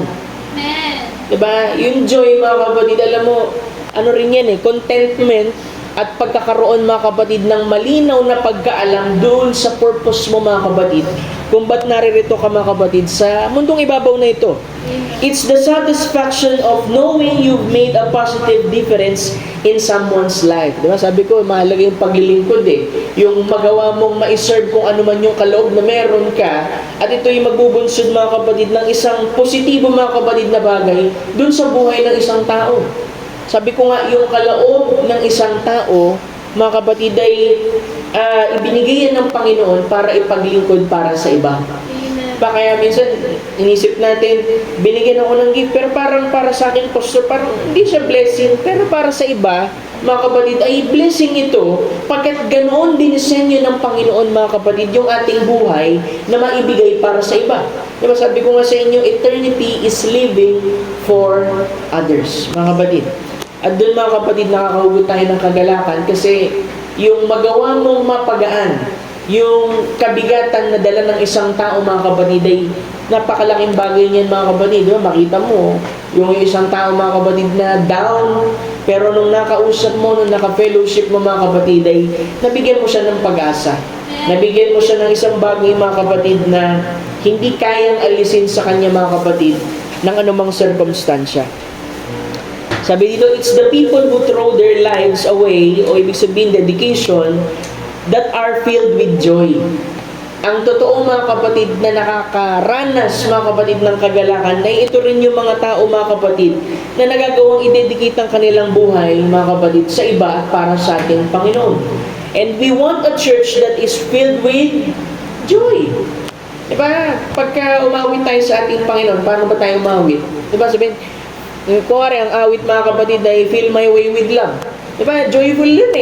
Amen. Diba? Yung joy mga kapatid, alam mo, rin yan contentment at pagkakaroon mga kapatid ng malinaw na pagkaalam doon sa purpose mo mga kapatid kung ba't naririto ka mga kapatid sa mundong ibabaw na ito. It's the satisfaction of knowing you've made a positive difference in someone's life. Diba? Sabi ko, mahalaga yung paglilingkod yung magawa mong ma-serve kung ano man yung kaloob na meron ka at ito yung magbubunsod mga kapatid ng isang positibo mga kapatid na bagay doon sa buhay ng isang tao. Sabi ko nga, yung kaloob ng isang tao, mga kapatid, ay ibinigay yan ng Panginoon para ipaglingkod para sa iba. Kaya minsan, inisip natin, binigyan ako ng gift, pero parang para sa akin, pastor, parang hindi siya blessing, pero para sa iba, mga kapatid, ay blessing ito, pagkat ganoon dinisenyo ng Panginoon, mga kapatid, yung ating buhay na maibigay para sa iba. Diba, sabi ko nga sa inyo, eternity is living for others, mga kapatid. At doon mga kapatid, nakakahugot tayo ng kagalakan kasi yung magawa mong mapagaan, yung kabigatan na dala ng isang tao mga kapatid ay napakalaking bagay niyan mga kapatid. Diba? Makita mo, yung isang tao mga kapatid na down, pero nung nakausap mo, nung naka-fellowship mo mga kapatid ay nabigyan mo siya ng pag-asa. Nabigyan mo siya ng isang bagay mga kapatid na hindi kayang alisin sa kanya mga kapatid ng anumang circumstansya. Sabi dito, it's the people who throw their lives away, o ibig sabihin dedication, that are filled with joy. Ang totoo mga kapatid na nakakaranas mga kapatid ng kagalakan, ay ito rin yung mga tao mga kapatid na nagagawang i-dedicate ang kanilang buhay mga kapatid sa iba at para sa ating Panginoon. And we want a church that is filled with joy. Diba? Pagka umawit tayo sa ating Panginoon, paano ba tayo umawit? Diba sabihin, kung ang awit mga kapatid ay Fill My Way with Love. Diba? Joyful yun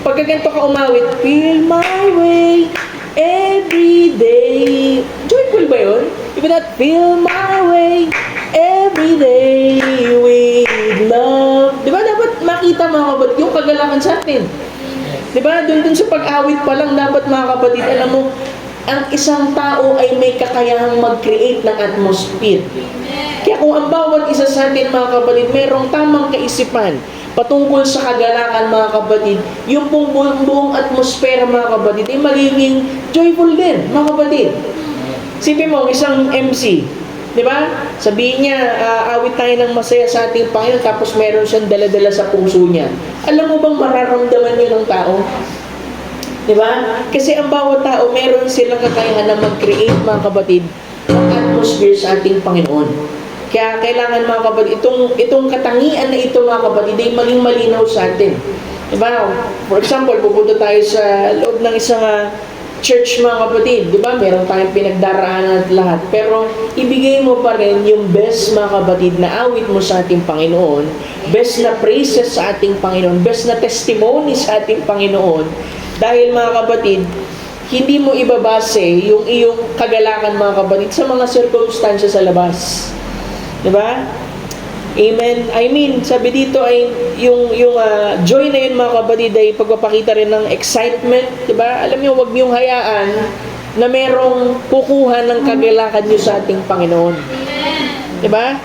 Pagka ganito ka umawit, Fill my way every day. Joyful ba yun? Diba that? Fill my way every day with love. Diba dapat makita mga kapatid yung kagalakan sa atin. Diba? Doon sa pag-awit pa lang dapat mga kapatid, alam mo, ang isang tao ay may kakayahang mag-create ng atmosphere. Kaya kung ang bawat isa sa atin mga kapatid, mayroong tamang kaisipan patungkol sa kagalakan mga kapatid, yung buong atmosfera mga kapatid ay magiging joyful din mga kapatid. Sipin mo, isang MC, di ba? Sabihin niya, awit tayo ng masaya sa ating Panginoon, tapos meron siyang dala-dala sa puso niya. Alam mo bang mararamdaman yun ng tao? Diba? Kasi ang bawat tao, meron silang kakayahan na mag-create mga kapatid ng atmosphere sa ating Panginoon. Kaya kailangan mga kapatid, itong katangian na ito mga kapatid ay maging malinaw sa atin. Diba? For example, pupunta tayo sa loob ng isang church mga kapatid, di ba? Meron tayong pinagdaraanan at lahat. Pero ibigay mo pa rin yung best mga kapatid na awit mo sa ating Panginoon, best na praises sa ating Panginoon, best na testimony sa ating Panginoon. Dahil mga kapatid, hindi mo ibabase yung iyong kagalakan mga kapatid sa mga circumstansya sa labas. Di ba? Amen. I mean, sabi dito ay yung joy na yun mga kapatid ay pagpapakita rin ng excitement, 'di ba? Alam niyo, wag niyong hayaan na merong kukuha ng kagalakan niyo sa ating Panginoon. 'Di ba?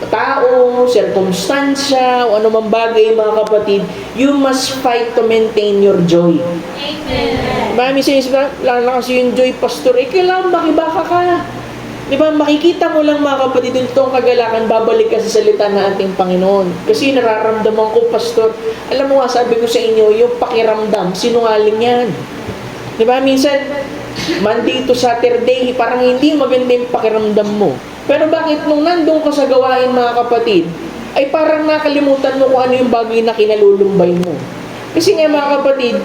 Tao, circumstansya, o anumang bagay mga kapatid, you must fight to maintain your joy. Amen. Diba? Minsan lalo kasi yung joy, pastor, kailangan makibaka ka. Diba? Makikita mo lang mga kapatid itong kagalakan, babalik ka sa salita ng ating Panginoon. Kasi nararamdaman ko, pastor, alam mo nga, sabi ko sa inyo, yung pakiramdam, sinungaling yan. Diba? Minsan, Monday to Saturday, parang hindi maganda yung pakiramdam mo. Pero bakit nung nandun ka sa gawain mga kapatid, ay parang nakalimutan mo kung ano yung bagay na kinalulumbay mo. Kasi nga mga kapatid,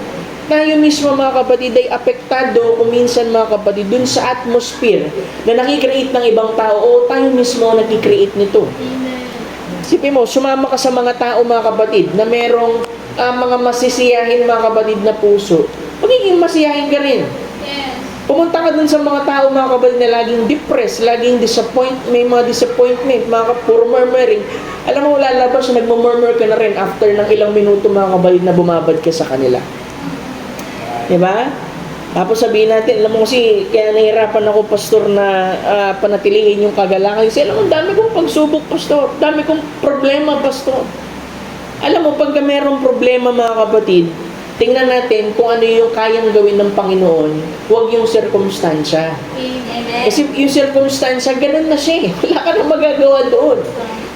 tayo mismo mga kapatid ay apektado kung minsan mga kapatid dun sa atmosphere na nakikreate ng ibang tao o tayo mismo nakikreate nito. Sipin mo, sumama ka sa mga tao mga kapatid na merong mga masisiyahin mga kapatid na puso. Magiging masiyahin ka rin. Yes. Pumunta ka dun sa mga tao mga kapatid na laging depressed, laging may mga disappointment, puro murmuring. Alam mo, lalabas na nagmumurmur ka na rin after ng ilang minuto mga kapatid na bumabad ka sa kanila. Diba? Tapos sabihin natin, alam mo kasi, kaya nahihirapan ako, pastor, na panatilihin yung kagalakan. Kasi alam mo, dami kong pagsubok, pastor. Dami kong problema, pastor. Alam mo, pagka merong problema, mga kapatid, tingnan natin kung ano yung kayang gawin ng Panginoon, huwag yung circumstansya. Amen. Kasi yung circumstansya, ganun na siya eh. Wala ka nang magagawa doon.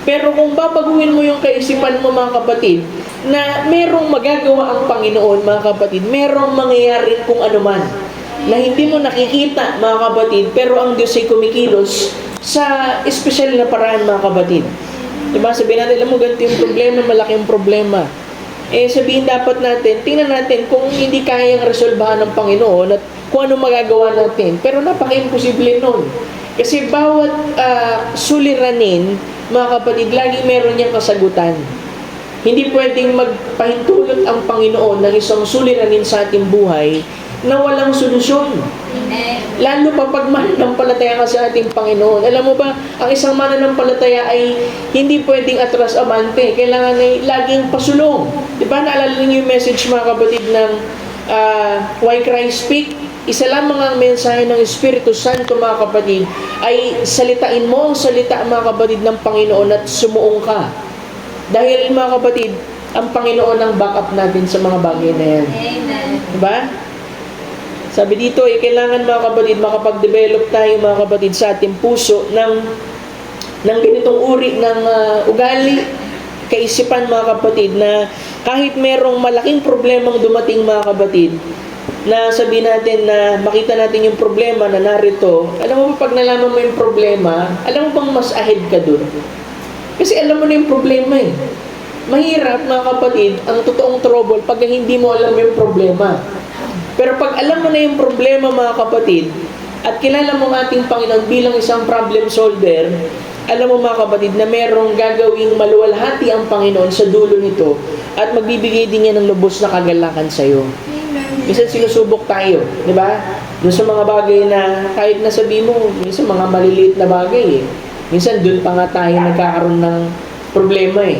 Pero kung babaguhin mo yung kaisipan mo, mga kapatid, na merong magagawa ang Panginoon, mga kapatid, merong mangyayari kung ano man, na hindi mo nakikita, mga kapatid, pero ang Diyos ay kumikilos sa espesyal na paraan, mga kapatid. Diba? Sabihin natin, alam mo, ganito yung problema, malaking problema. Sabihin dapat natin, tingnan natin kung hindi kayang resolbahan ng Panginoon at kung ano magagawa natin. Pero napaka-imposible nun. Kasi bawat suliranin, mga kapatid, lagi meron niyang kasagutan. Hindi pwedeng magpahintulot ang Panginoon ng isang suliranin sa ating buhay na walang solusyon. Amen. Lalo pa pag mananampalataya ka sa ating Panginoon. Alam mo ba, ang isang mananampalataya ay hindi pwedeng atras abante. Kailangan ay laging pasulong. Di ba? Naalala niyo yung message mga kapatid ng Why Christ Speak? Isa lamang ang mensahe ng Espiritu Santo mga kapatid ay salitain mo ang salita mga kapatid ng Panginoon at sumuong ka. Dahil mga kapatid, ang Panginoon ang backup natin sa mga bagay na yan. Amen. Diba? Sabi dito, kailangan mga kapatid, makapag-develop tayo mga kapatid sa ating puso ng ganitong uri ng ugali, kaisipan mga kapatid, na kahit merong malaking problemang dumating mga kapatid, na sabihin natin na makita natin yung problema na narito, alam mo ba pag nalaman mo yung problema, alam mo bang mas ahead ka dun? Kasi alam mo na yung problema eh. Mahirap mga kapatid, ang totoong trouble pag hindi mo alam yung problema. Pero pag alam mo na yung problema mga kapatid, at kilala mo ang ating Panginoon bilang isang problem solver, alam mo mga kapatid na merong gagawing maluwalhati ang Panginoon sa dulo nito at magbibigay din niya ng lubos na kagalakan sa iyo. Minsan sinusubok tayo, di ba? Doon sa mga bagay na kahit nasabi mo, minsan mga maliliit na bagay eh. Minsan doon pa nga tayo nagkakaroon ng problema eh.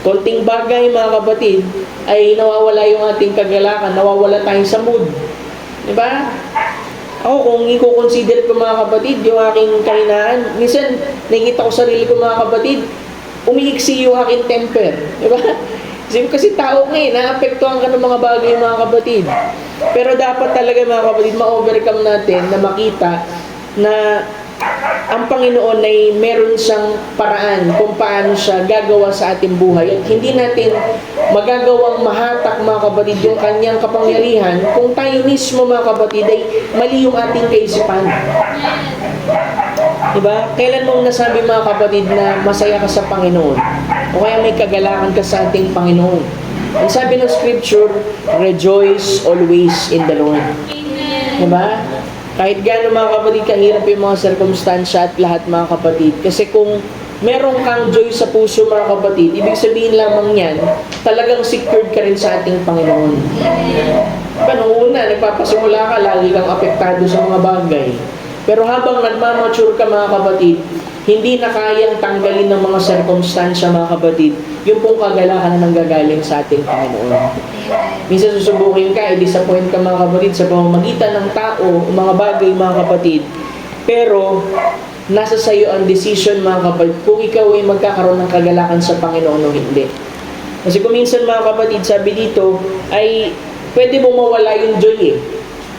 Konting bagay mga kapatid ay nawawala yung ating kagalakan, nawawala tayo sa mood. Di ba? Ako kung i-consider ko mga kapatid yung aking kahinaan, minsan nakikita ko sarili ko mga kapatid, umiiksi yung aking temper. Di ba? Kasi tao nga eh, naapektuhan ka ng mga bagay mga kapatid. Pero dapat talaga mga kapatid, ma-overcome natin na makita na ang Panginoon ay meron siyang paraan kung paano siya gagawa sa ating buhay. At hindi natin magagawang mahatak mga kapatid yung kanyang kapangyarihan kung tayo mismo mga kapatid ay mali yung ating kaisipan. Diba? Kailan mong nasabi mga kapatid na masaya ka sa Panginoon? O kaya may kagalakan ka sa ating Panginoon? Ang sabi ng Scripture, rejoice always in the Lord. Amen. Diba? Kahit gaano mga kapatid, kahirap yung mga circumstansya at lahat mga kapatid. Kasi kung meron kang joy sa puso mga kapatid, ibig sabihin lamang yan, talagang secured ka rin sa ating Panginoon. Diba, nung una, nagpapasimula ka, lagi kang apektado sa mga bagay. Pero habang nagmamature ka mga kapatid, hindi na kayang tanggalin ng mga circumstansya mga kapatid, yung pong kagalakan na nanggagaling sa ating Panginoon. Minsan susubukin ka, i-disappoint ka mga kapatid sa pamamagitan ng tao o mga bagay mga kapatid. Pero, nasa sayo ang decision mga kapatid kung ikaw ay magkakaroon ng kagalakan sa Panginoon o hindi. Kasi kung minsan mga kapatid, sabi dito, ay pwede mong mawala yung joy eh.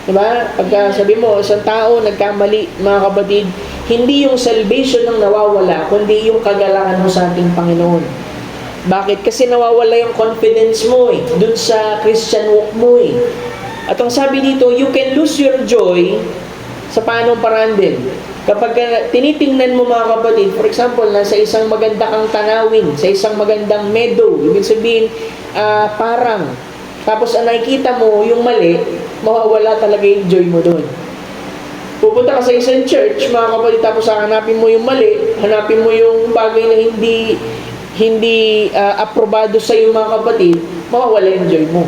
Diba? Pagka sabi mo, isang tao nagkamali mga kapatid, hindi yung salvation ang nawawala, kundi yung kagalakan mo sa ating Panginoon. Bakit? Kasi nawawala yung confidence mo eh, dun sa Christian walk mo eh. At ang sabi dito, you can lose your joy sa paanong paraan din. Kapag tinitingnan mo mga kapatid, for example, nasa isang maganda kang tanawin, sa isang magandang meadow, ibig sabihin, parang, tapos ang nakikita mo, yung mali, mawawala talaga yung joy mo doon. Pupunta ka sa isang church, mga kapatid, tapos hanapin mo yung mali, hanapin mo yung bagay na hindi aprobado sa iyo mga kapatid, mawawala yung joy mo.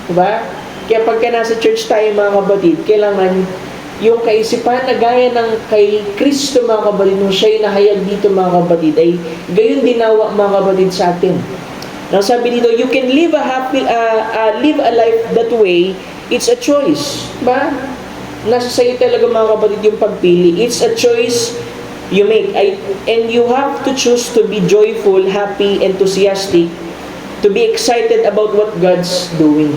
Diba? Kaya pagka nasa church tayo mga kapatid, kailangan yung kaisipan na gaya ng kay Kristo mga kapatid, nung siya'y nahayag dito mga kapatid, ay gayon dinawa mga kapatid sa atin. Now sabi dito, you can live a life that way. It's a choice. Diba? Nasa sa'yo talaga mga kapatid yung pagpili. It's a choice you make. And you have to choose to be joyful, happy, enthusiastic, to be excited about what God's doing.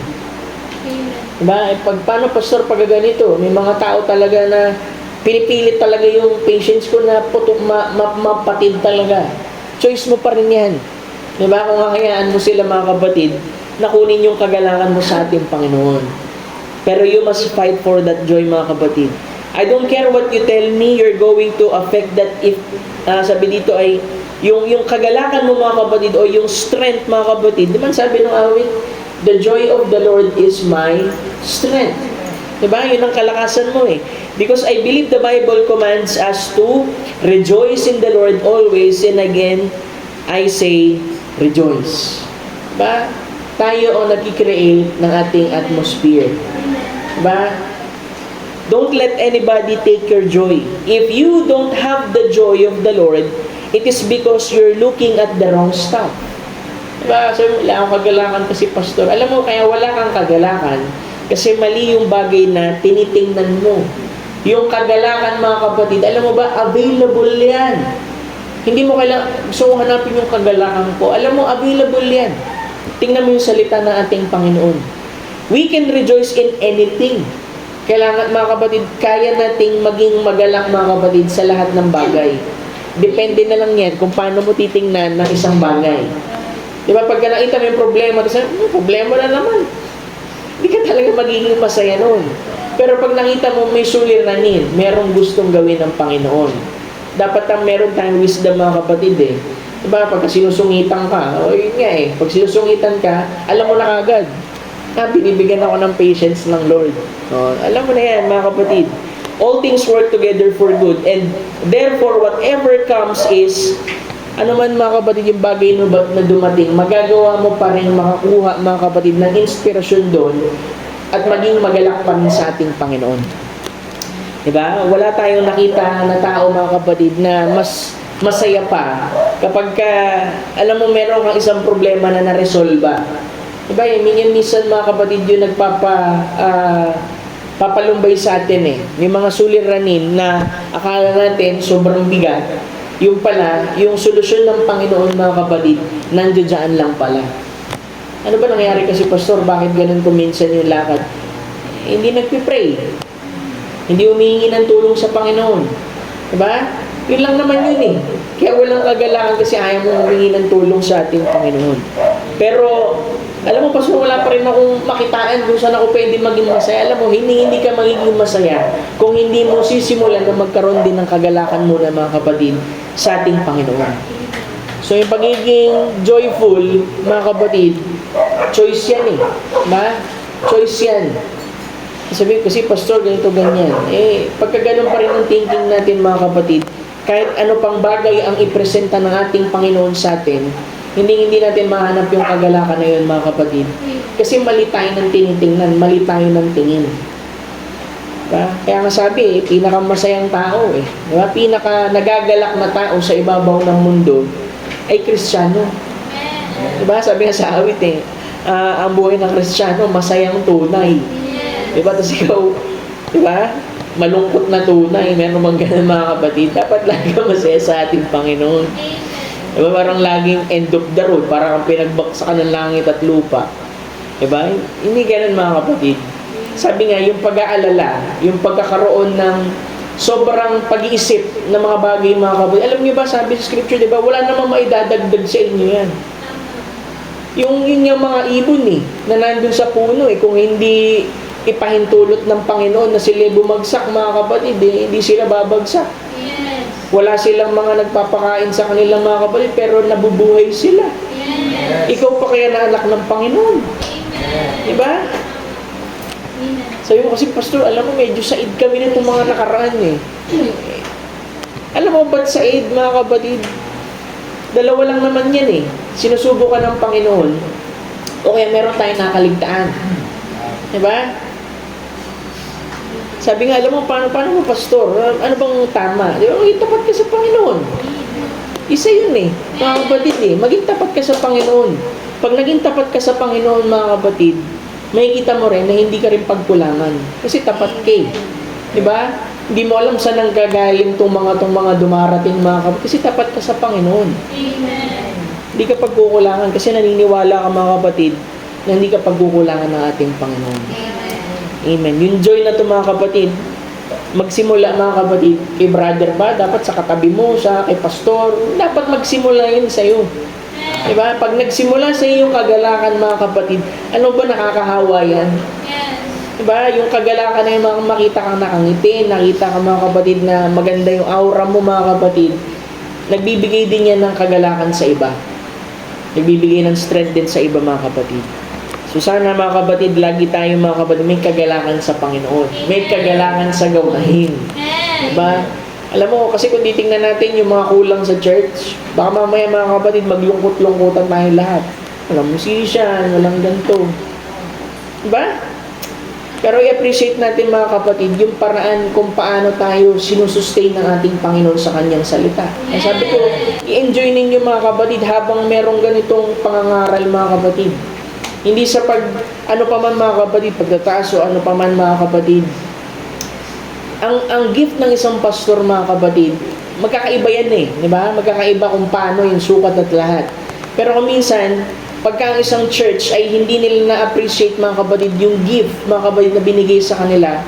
Diba? Paano pastor pag ganito? May mga tao talaga na pinipilit talaga yung patience ko na mapatid talaga. Choice mo pa rin yan. Diba? Kung kakayaan mo sila mga kapatid, nakunin yung kagalakan mo sa ating Panginoon. Pero you must fight for that joy mga kapatid. I don't care what you tell me, you're going to affect that if, sabi dito ay, yung kagalakan mo mga kapatid o yung strength mga kapatid, di man sabi ng awit, the joy of the Lord is my strength. Diba? Yun ang kalakasan mo eh. Because I believe the Bible commands us to rejoice in the Lord always, and again, I say, rejoice. Diba? Tayo ang nag-create ng ating atmosphere. Diba? Don't let anybody take your joy. If you don't have the joy of the Lord, it is because you're looking at the wrong stuff. Diba? Sabi mo, wala akong kagalakan kasi pastor. Alam mo, kaya wala kang kagalakan kasi mali yung bagay na tinitingnan mo. Yung kagalakan mga kapatid, alam mo ba, available yan. Hindi mo kailangan, gusto ko hanapin yung kagalakan ko. Alam mo, available yan. Tingnan mo yung salita ng ating Panginoon. We can rejoice in anything. Kailangan mga kapatid, kaya nating maging magalak mga kapatid sa lahat ng bagay. Depende na lang yan kung paano mo titingnan ng isang bagay. Diba, pagka nakita mo yung problema, problema na naman. Hindi ka talaga magiging masaya noon. Pero pag nakita mo may suliranin, merong gustong gawin ng Panginoon. Dapat meron tayong wisdom mga kapatid eh. Diba, pagka sinusungitan ka, o yun nga eh, pag sinusungitan ka, alam mo na kagad. Binibigyan ako ng patience ng Lord. Alam mo na yan mga kapatid. All things work together for good, and therefore whatever comes is, ano man mga kapatid yung bagay na dumating, magagawa mo pa rin makakuha mga kapatid ng inspirasyon doon at maging magalak pa rin sa ating Panginoon. Diba? Wala tayong nakita na tao mga kapatid na mas masaya pa kapag alam mo meron kang isang problema na naresolba. Diba? Minsan mga kapatid yung papalumbay sa atin eh. May mga suliranin na akala natin sobrang bigat. Yung pala, yung solusyon ng Panginoon mga kapatid, nandiyan lang pala. Ano ba nangyari kasi pastor? Bakit ganun kuminsan yung lakad? Hindi nagpipray. Hindi humihingi ng tulong sa Panginoon. Diba? Yun lang naman yun eh. Kaya walang kagalakan kasi ayaw mo humingi ng tulong sa ating Panginoon. Pero, alam mo pastor, wala pa rin akong makitaan kung saan ako pwede maging masaya. Alam mo, hindi ka magiging masaya kung hindi mo sisimulan na magkaroon din ng kagalakan muna mga kapatid sa ating Panginoon. So, yung pagiging joyful, mga kapatid, choice yan eh. Choice yan. Sabi ko, kasi pastor, ganito, ganyan. Pagka ganun pa rin ang thinking natin mga kapatid, kahit ano pang bagay ang ipresenta ng ating Panginoon sa atin, hindi natin mahanap yung kagalakan na yun mga kapatid. Kasi mali tayo ng tinitingnan, mali tayo ng tingin. Diba? Kaya nga sabi, pinakamasayang tao diba? Pinaka nagagalak na tao sa ibabaw ng mundo ay Kristiyano. Diba? Sabi nga sa awit ang buhay ng Kristiyano, masayang tunay. Diba? Tapos ikaw, diba? Malungkot na tunay. Meron mang ganun mga kapatid. Dapat lagi ka masaya sa ating Panginoon. Diba? Parang laging end of the road. Parang pinagbaksakan ng langit at lupa. Diba? Hindi ganun mga kapatid. Sabi nga, yung pag-aalala, yung pagkakaroon ng sobrang pag-iisip ng mga bagay mga kapatid. Alam niyo ba, sabi sa scripture, diba? Wala namang maidadagdag sa inyo yan. Yung mga ibon na nandun sa puno kung hindi ipahintulot ng Panginoon na sila bumagsak mga kapatid, hindi sila babagsak. Yes. Wala silang mga nagpapakain sa kanilang mga kapatid, pero nabubuhay sila. Yes. Ikaw pa kaya na anak ng Panginoon. Amen. Diba? Amen. Sabi mo kasi, pastor, alam mo, medyo said kami nitong mga nakaraan Alam mo ba't said mga kapatid? Dalawa lang naman yan Sinusubukan ng Panginoon o kaya meron tayong nakaligtaan. Diba? Sabi nga, alam mo, paano mo, pastor? Ano bang tama? Diba? Maging tapat ka sa Panginoon. Isa yun mga kapatid Maging tapat ka sa Panginoon. Pag naging tapat ka sa Panginoon, mga kapatid, makikita mo rin na hindi ka rin pagkulangan. Kasi tapat ka Diba? Hindi mo alam saan ang gagaling tong mga dumarating mga kapatid. Kasi tapat ka sa Panginoon. Amen. Hindi ka pagkukulangan kasi naniniwala ka mga kapatid na hindi ka pagkukulangan ng ating Panginoon. Amen. Yung joy na ito mga kapatid, magsimula mga kapatid, kay brother ba? Dapat sa katabi mo, kay pastor, dapat magsimula yun sa'yo. Diba? Pag nagsimula sa iyo yung kagalakan mga kapatid, ano ba nakakahawa yan? Yes. Diba? Yung kagalakan na yung mga makita kang nakangiti, nakita ka mga kapatid na maganda yung aura mo mga kapatid, nagbibigay din yan ng kagalakan sa iba. Nagbibigay ng strength din sa iba mga kapatid. So sana mga kapatid, lagi tayo mga kapatid, may kagalakan sa Panginoon. May kagalakan sa gawain. Diba? Alam mo, kasi kung titingnan natin yung mga kulang sa church, baka mamaya mga kapatid, maglungkot-lungkotan tayo lahat. Walang musician, walang ganito. Diba? Pero i-appreciate natin mga kapatid, yung paraan kung paano tayo sinusustain ng ating Panginoon sa Kanyang salita. Kaya sabi ko, i-enjoy ninyo mga kapatid habang merong ganitong pangangaral mga kapatid. Hindi sa ano pa man mga kapatid, pagtataas o ano pa man mga kapatid. Ang gift ng isang pastor mga kapatid, magkakaiba yan di ba? Magkakaiba kung paano yung sukat at lahat. Pero kung minsan, pagka ang isang church ay hindi nila na-appreciate mga kapatid yung gift mga kapatid na binigay sa kanila,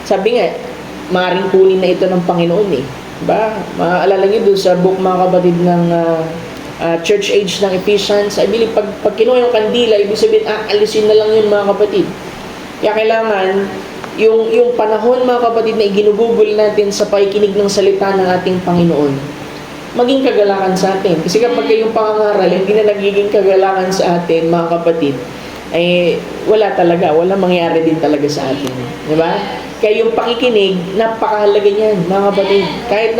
sabi nga, maaaring kunin na ito ng Panginoon diba? Maalala nyo dun sa book mga kapatid ng church age ng Ephesians, I believe pag kinuha yung kandila, ibig sabihin, alisin na lang yun mga kapatid. Kaya kailangan yung panahon mga kapatid na iginugugol natin sa pakikinig ng salita ng ating Panginoon, maging kagalakan sa atin. Kasi kapag yung pangangaral, hindi na nagiging kagalakan sa atin, mga kapatid, ay wala mangyayari din talaga sa atin. Di ba? Kaya yung pakikinig, napakahalaga niyan, mga kapatid. Kahit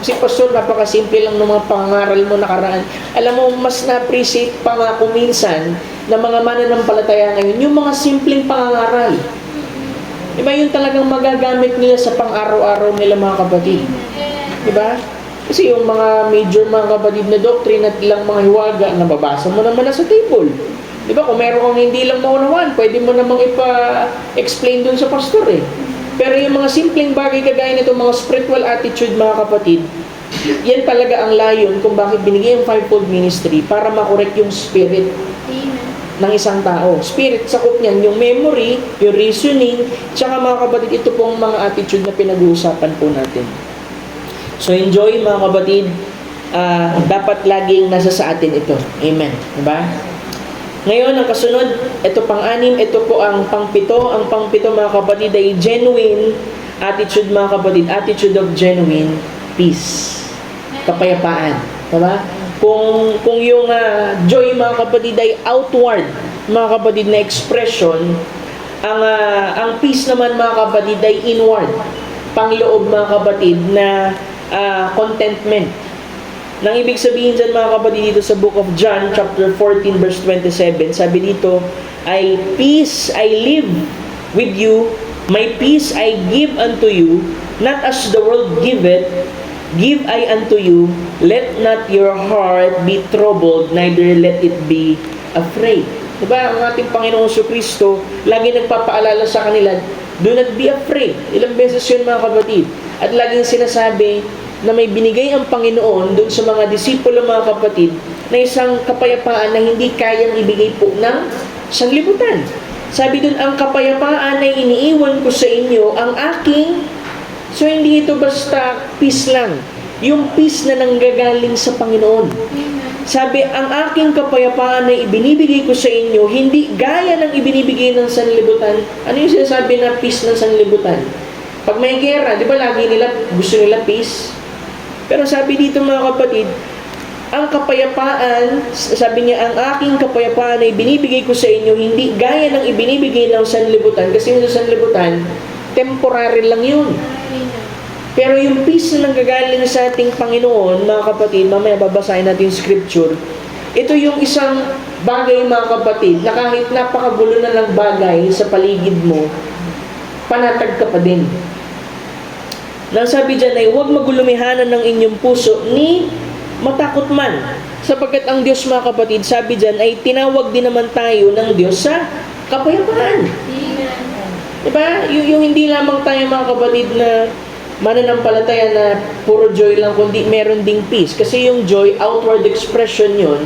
si pastor, napakasimple lang ng mga pangangaral mo nakaraan. Alam mo, mas na-appreciate pa nga kung minsan ng mga mananampalataya ngayon, yung mga simpleng pangangaral. Di ba? Yung talagang magagamit nila sa pang-araw-araw nila, mga kapatid. Di ba? Kasi yung mga major mga kapatid na doctrine at ilang mga hiwaga, nababasa mo naman na sa table. Di ba? Kung meron kang hindi lang maunawaan, pwede mo namang ipa-explain dun sa pastor Pero yung mga simpleng bagay kagaya nito, mga spiritual attitude mga kapatid, yan talaga ang layon kung bakit binigay ang fivefold ministry para makorek yung spirit ng isang tao. Spirit, sakop niyan yung memory, yung reasoning, tsaka mga kapatid, ito pong mga attitude na pinag-uusapan po natin. So enjoy mga kapatid, dapat laging nasa sa atin ito. Amen. Diba? Ngayon, ang kasunod, ito pang-anim, ito po ang pang-pito. Ang pang-pito mga kapatid ay genuine attitude mga kapatid. Attitude of genuine peace. Kapayapaan. Diba? Kung yung joy mga kapatid ay outward mga kapatid na expression, Ang peace naman mga kapatid ay inward. Pangloob mga kapatid na contentment. Nang ibig sabihin dyan mga kapatid dito sa book of John chapter 14 verse 27, sabi dito ay peace I live with you, my peace I give unto you, not as the world giveth, give I unto you, let not your heart be troubled, neither let it be afraid. Diba, ang ating Panginoong Kristo lagi nagpapaalala sa kanila, do not be afraid. Ilang beses yun mga kapatid. At laging sinasabi na may binigay ang Panginoon doon sa mga disipulo mga kapatid na isang kapayapaan na hindi kayang ibigay po ng sanglibutan. Sabi doon, ang kapayapaan ay iniiwan ko sa inyo, ang aking, so hindi ito basta peace lang, yung peace na nanggagaling sa Panginoon. Sabi, ang aking kapayapaan ay ibinibigay ko sa inyo, hindi gaya ng ibinibigay ng sanlibutan. Ano yung sinasabi na peace ng sanlibutan? Pag may gera, di ba lagi gusto nila peace? Pero sabi dito mga kapatid, ang kapayapaan, sabi niya, ang aking kapayapaan ay binibigay ko sa inyo, hindi gaya ng ibinibigay ng sanlibutan. Kasi yung sanlibutan, temporary lang yun. Pero yung peace na nanggagaling sa ating Panginoon, mga kapatid, mamaya babasahin natin yung scripture, ito yung isang bagay mga kapatid, na kahit napakagulo na ng bagay sa paligid mo, panatag ka pa din. Nang sabi dyan ay, huwag magulumihanan ng inyong puso, ni matakot man. Sapagkat ang Diyos mga kapatid, sabi dyan ay tinawag din naman tayo ng Diyos sa kapayapaan. Diba? Yung hindi lamang tayo mga kapatid na mananampalataya na puro joy lang, kundi meron ding peace. Kasi yung joy, outward expression yun.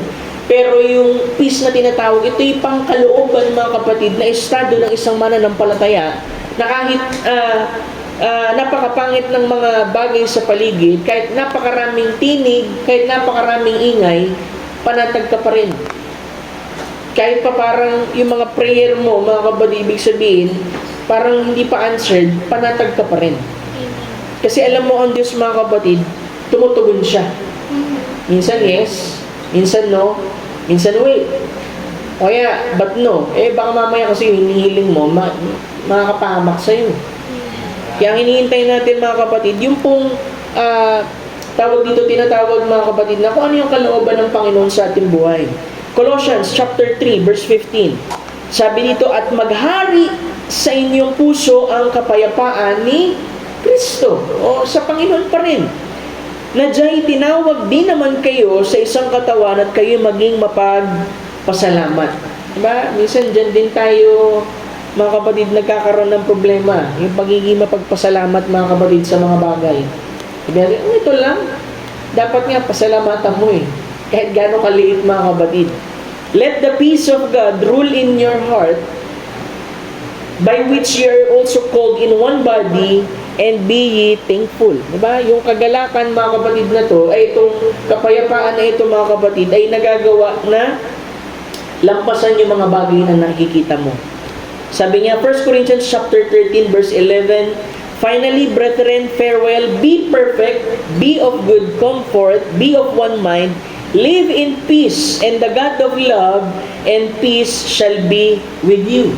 Pero yung peace na tinatawag, ito yung pangkalooban mga kapatid na estado ng isang mananampalataya na kahit napakapangit ng mga bagay sa paligid, kahit napakaraming tinig, kahit napakaraming ingay, panatag ka pa rin. Kahit pa parang yung mga prayer mo, mga kapatid, ibig sabihin, parang hindi pa answered, panatag ka pa rin. Kasi alam mo ang Diyos mga kapatid, tumutugon siya. Minsan yes, minsan no, minsan wait. O kaya, but no? Baka mamaya kasi yung hinihiling mo, makakapahamak sa'yo. Kaya ang hinihintay natin mga kapatid, yung pong tawag dito, tinatawag mga kapatid na kung ano yung kalooban ng Panginoon sa ating buhay. Colossians chapter 3 verse 15. Sabi dito, at maghari sa inyong puso ang kapayapaan ni Kristo. O sa Panginoon pa rin. Na diya'y tinawag din naman kayo sa isang katawan at kayo maging mapagpasalamat. Diba? Minsan dyan din tayo mga kapatid, nagkakaroon ng problema. Yung pagiging mapagpasalamat, mga kapatid, sa mga bagay. Ito lang. Dapat nga, pasalamatan mo eh. Kahit gano'ng kaliit, mga kapatid. Let the peace of God rule in your heart, by which you are also called in one body, and be ye thankful. Diba? Yung kagalakan, mga kapatid, na to, ay itong kapayapaan na ito, mga kapatid, ay nagagawa na lampasan yung mga bagay na nakikita mo. Sabi niya, 1 Corinthians chapter 13 verse 11, finally, brethren, farewell, be perfect, be of good comfort, be of one mind, live in peace, and the God of love and peace shall be with you.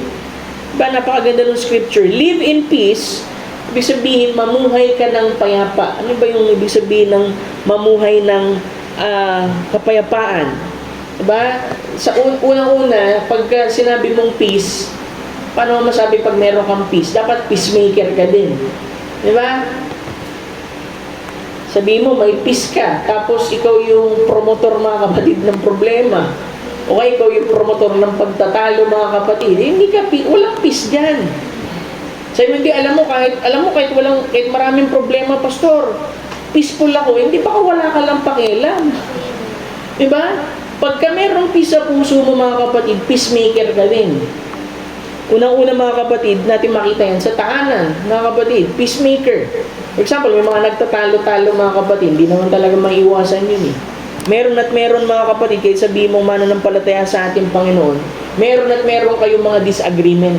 Diba, napakaganda ng scripture. Live in peace, ibig sabihin, mamuhay ka ng payapa. Ano ba yung ibig sabihin ng mamuhay ng kapayapaan? Diba? Sa unang-una, pagka sinabi mong peace, paano masabi pag meron kang peace? Dapat peacemaker ka din. Di ba? Sabihin mo, may peace ka. Tapos ikaw yung promotor, mga kapatid, ng problema. O kaya ikaw yung promotor ng pagtatalo, mga kapatid. Hindi ka, walang peace dyan. Sabi mo, hindi, alam mo, kahit maraming problema, pastor, peaceful ako, hindi pa wala ka lang pakialam. Di ba? Pagka merong peace sa puso mo, mga kapatid, peacemaker ka din. Unang-una mga kapatid, natin makita yan sa tahanan, mga kapatid, peacemaker. For example, may mga nagtatalo-talo mga kapatid, hindi naman talaga maiiwasan yun eh. Meron at meron mga kapatid, kahit sabihin mong mananampalataya sa ating Panginoon, meron at meron kayong mga disagreement.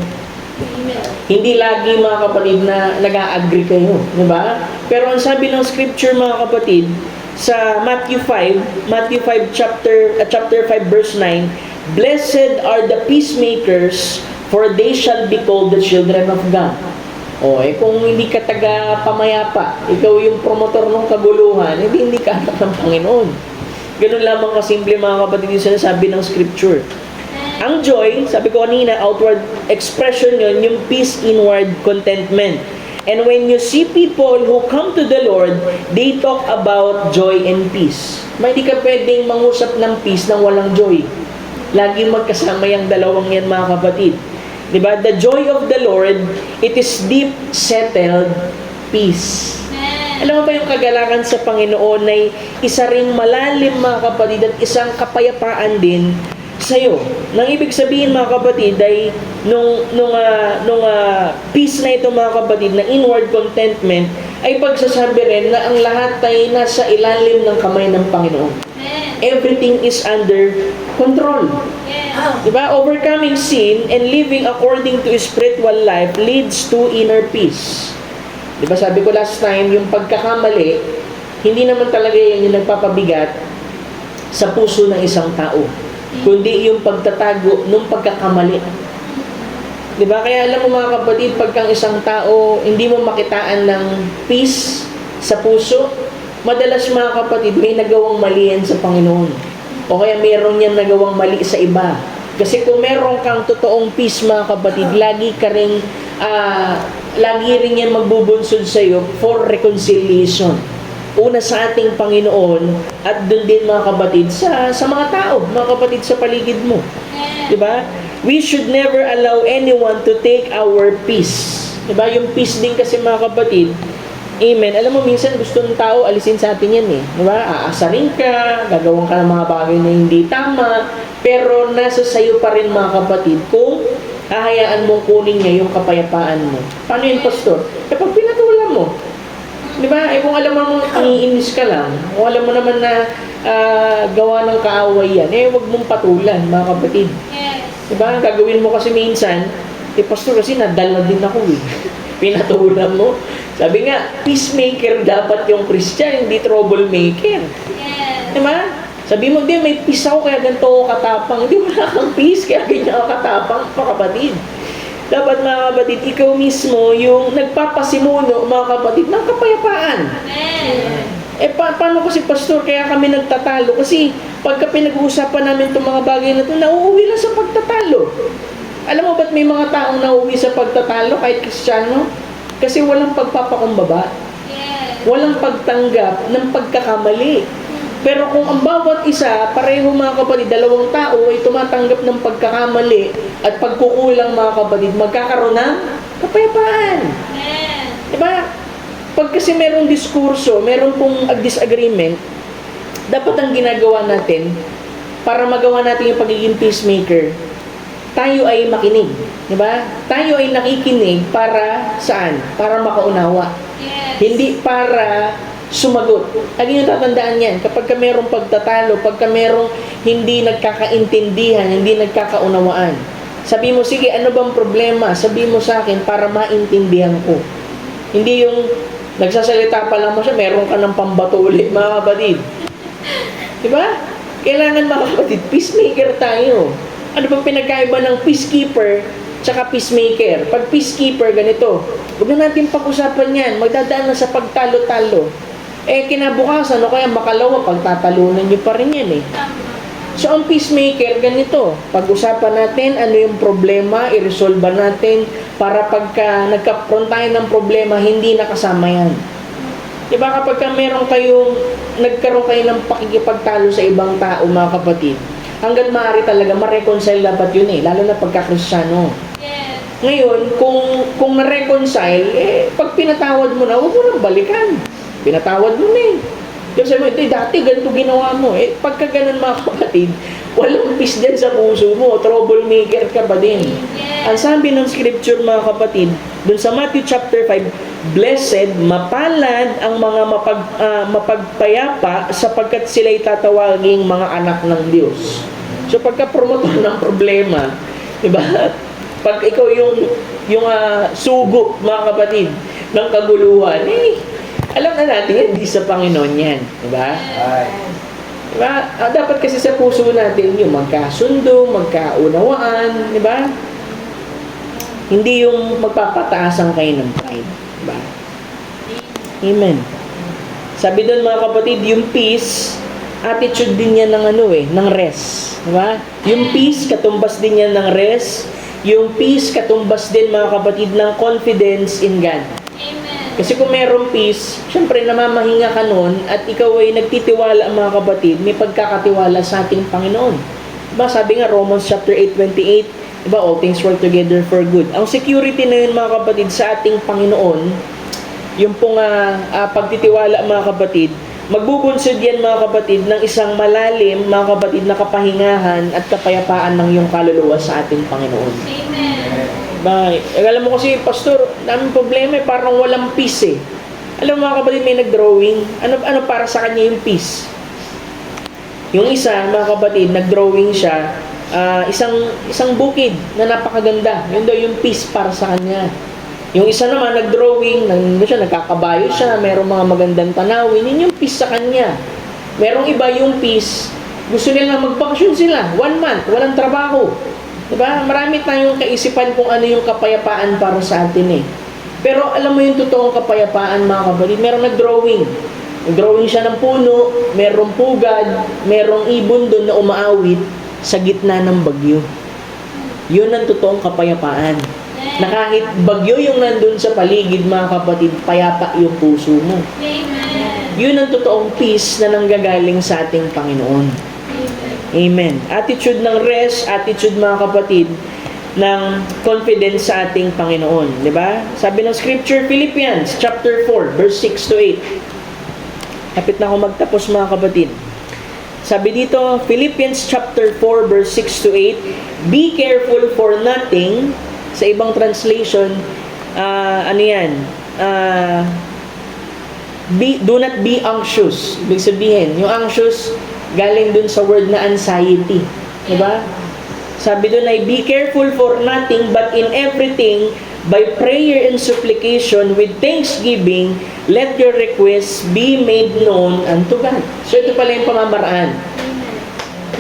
Hindi lagi mga kapatid na nag-a-agree kayo, di ba? Pero ang sabi ng scripture mga kapatid, sa Matthew 5 chapter 5 verse 9, blessed are the peacemakers, For they shall be called the children of God. O, kung hindi ka taga-pamayapa, ikaw yung promotor ng kaguluhan, hindi ka anak ng Panginoon. Ganun lamang kasimple mga kapatid yung sinasabi ng Scripture. Ang joy, sabi ko kanina, outward expression yun, yung peace, inward contentment. And when you see people who come to the Lord, they talk about joy and peace. Hindi ka pwedeng mangusap ng peace nang walang joy. Lagi magkasama yung dalawang yan mga kapatid. Diba? The joy of the Lord, it is deep settled peace. Alam mo ba yung kagalakan sa Panginoon ay isa ring malalim mga kapatid at isang kapayapaan din sa'yo. Nang ibig sabihin mga kapatid ay nung peace na ito mga kapatid, na inward contentment, ay pagsasabi rin na ang lahat ay nasa ilalim ng kamay ng Panginoon. Everything is under control. Diba? Overcoming sin and living according to spiritual life leads to inner peace. Diba sabi ko last time, yung pagkakamali, hindi naman talaga yan yung nagpapabigat sa puso ng isang tao, kundi yung pagtatago ng pagkakamali. Diba? Kaya alam mo mga kapatid, pagkang isang tao, hindi mo makitaan ng peace sa puso, madalas mga kapatid, may nagawang mali yan sa Panginoon. O kaya meron yan nagawang mali sa iba. Kasi kung meron kang totoong peace mga kapatid, lagi rin yan magbubunsod sa iyo for reconciliation. Una sa ating Panginoon at doon din mga kapatid sa mga tao, mga kapatid sa paligid mo. Diba? We should never allow anyone to take our peace. Diba? Yung peace din kasi mga kapatid, amen. Alam mo, minsan gusto ng tao alisin sa atin yan eh. Diba? Aasarin ka, gagawin ka ng mga bagay na hindi tama, pero nasa sayo pa rin mga kapatid kung hahayaan mong kunin niya yung kapayapaan mo. Paano yun, pastor? Kapag pinatulan mo, diba? Kung alam mo iinis ka lang, kung alam mo naman na gawa ng kaaway yan, huwag mong patulan mga kapatid. Diba? Gagawin mo kasi minsan, pastor, kasi nadala din ako eh. Pinatulan mo. Sabi nga, peacemaker dapat yung Christian, hindi troublemaker. Diba? Sabi mo, di, may peace ako, kaya ganito ako katapang. Hindi, wala kang peace, kaya ganyan ako katapang, mga kapatid. Dapat, mga kapatid, ikaw mismo yung nagpapasimuno, mga kapatid, ng kapayapaan. Paano kasi, pastor, kaya kami nagtatalo? Kasi, pagka pinag-uusapan namin itong mga bagay na ito, nauuwi lang sa pagtatalo. Alam mo ba't may mga taong nauuwi sa pagtatalo, kahit Kristiyano? Kasi walang pagpapakumbaba. Walang pagtanggap ng pagkakamali. Pero kung ang bawat isa, pareho mga kapatid, dalawang tao ay tumatanggap ng pagkakamali at pagkukulang mga kapatid, magkakaroon ng kapayapaan. Diba? Pag kasi merong diskurso, meron pong disagreement, dapat ang ginagawa natin para magawa natin yung pagiging peacemaker, tayo ay makinig. Diba? Tayo ay nakikinig para saan? Para makaunawa. Hindi para sumagot. Lagi nyo tatandaan yan. Kapag merong pagtatalo, pagka merong hindi nagkakaintindihan, hindi nagkakaunawaan, sabi mo, sige, ano bang problema? Sabi mo sa akin para maintindihan ko. Hindi yung nagsasalita pa lang mo siya, meron ka ng pambatuli, mga kapatid. Diba? Kailangan mga kapatid, peacemaker tayo. Ano bang pinagkaiba ng peacekeeper tsaka peacemaker? Pag peacekeeper, ganito. Huwag na natin pag-usapan yan. Magdadaan na sa pagtalo-talo. Kinabukasan, o kaya makalawa, pagtatalunan nyo pa rin yan eh. So, ang peacemaker, ganito. Pag-usapan natin ano yung problema, i-resolve natin para pagka nagkaroon tayo ng problema, hindi nakasama yan. Diba kapag nagkaroon kayo ng pakikipagtalo sa ibang tao, mga kapatid, hanggat maaari talaga, ma-reconcile dapat yun eh, lalo na pagka-Kristiyano. Ngayon, kung na-reconcile, pag pinatawad mo na, huwag mo nang balikan. Pinatawad mo na eh. Kasi sabi mo, dati ganito ginawa mo. Pagka ganun mga kapatid, walang peace dyan sa puso mo. Troublemaker ka pa din. Ang sabi ng scripture mga kapatid, dun sa Matthew chapter 5, blessed, mapalad ang mga mapagpayapa sapagkat sila'y tatawaging mga anak ng Diyos. So pagka-promotor ng problema, diba? Pag ikaw yung sugo mga kapatid ng kaguluhan, alam na natin, hindi sa Panginoon yan. Diba? Diba? Dapat kasi sa puso natin yung magkasundo, magkaunawaan, diba? Hindi yung magpapataasan kayo ng pride. Diba? Amen. Sabi doon mga kapatid, yung peace, attitude din yan ng rest. Diba? Yung peace, katumbas din yan ng rest. Yung peace, katumbas din mga kapatid ng confidence in God. Amen. Kasi kung mayroong peace, syempre namamahinga ka nun at ikaw ay nagtitiwala mga kapatid, may pagkakatiwala sa ating Panginoon. Diba? Sabi nga Romans chapter 8:28, diba? All things work together for good. Ang security na yun mga kapatid sa ating Panginoon, yung pong pagtitiwala mga kapatid, magbubunsod yan mga kapatid ng isang malalim mga kapatid na kapahingahan at kapayapaan ng iyong kaluluwa sa ating Panginoon. Amen. Bye. Alam mo kasi, Pastor, daming problema parang walang peace eh. Alam mo mga kapatid, may nag-drawing. Ano para sa kanya yung peace? Yung isa, mga kapatid, nag-drawing siya, isang bukid na napakaganda. Yun daw yung peace para sa kanya. Yung isa naman, nag-drawing, nagkakabayo siya, merong mga magandang tanawin, yun yung peace sa kanya. Merong iba yung peace, gusto nila magbakasyon sila, 1 month, walang trabaho. Diba? Marami tayong kaisipan kung ano yung kapayapaan para sa atin eh. Pero alam mo yung totoong kapayapaan mga kapatid, merong nag-drawing. Nag-drawing siya ng puno, merong pugad, merong ibon doon na umaawit sa gitna ng bagyo. Yun ang totoong kapayapaan. Na kahit bagyo yung nandun sa paligid mga kapatid, payapa yung puso mo. Amen. Yun ang totoong peace na nanggagaling sa ating Panginoon. Amen. Attitude ng rest, attitude mga kapatid, ng confidence sa ating Panginoon. Diba? Sabi ng scripture, Philippians chapter 4, verse 6 to 8. Kapit na ako magtapos mga kapatid. Sabi dito, Philippians chapter 4, verse 6 to 8, be careful for nothing. Sa ibang translation, do not be anxious. Ibig sabihin, yung anxious, galing dun sa word na anxiety. Diba? Sabi dun ay, be careful for nothing, but in everything, by prayer and supplication, with thanksgiving, let your requests be made known unto God. So ito pala yung pamamaraan.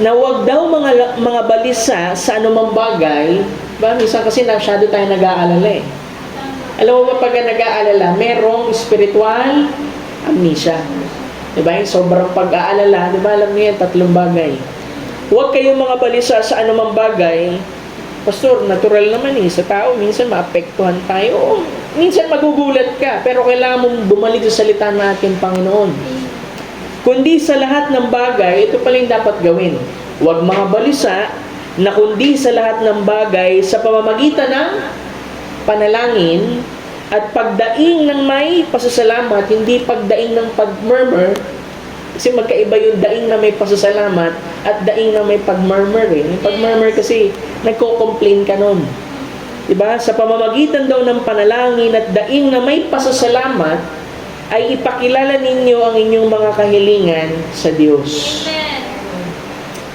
Na huwag daw mga balisa sa anumang bagay, ba? Minsan kasi masyado tayo nag-aalala eh. Alam mo ba pag nag-aalala, merong spiritual amnesia. Diba? Yung sobrang pag-aalala, diba? Alam niyo yan, 3 bagay. Huwag kayong mga balisa sa anumang bagay. Pastor, natural naman eh. Sa tao, minsan maapektuhan tayo. Oo, minsan magugulat ka, pero kailangan mong bumalik sa salita ng ating Panginoon. Kundi sa lahat ng bagay, ito pala yung dapat gawin. Huwag mga balisa, na kundi sa lahat ng bagay sa pamamagitan ng panalangin at pagdaing ng may pasasalamat, hindi pagdaing ng pag-murmur, kasi magkaiba yung daing na may pasasalamat at daing na may pag-murmur eh. Yung pag-murmur kasi nagko-complain ka nun. Diba? Sa pamamagitan daw ng panalangin at daing na may pasasalamat, ay ipakilala ninyo ang inyong mga kahilingan sa Diyos. Amen.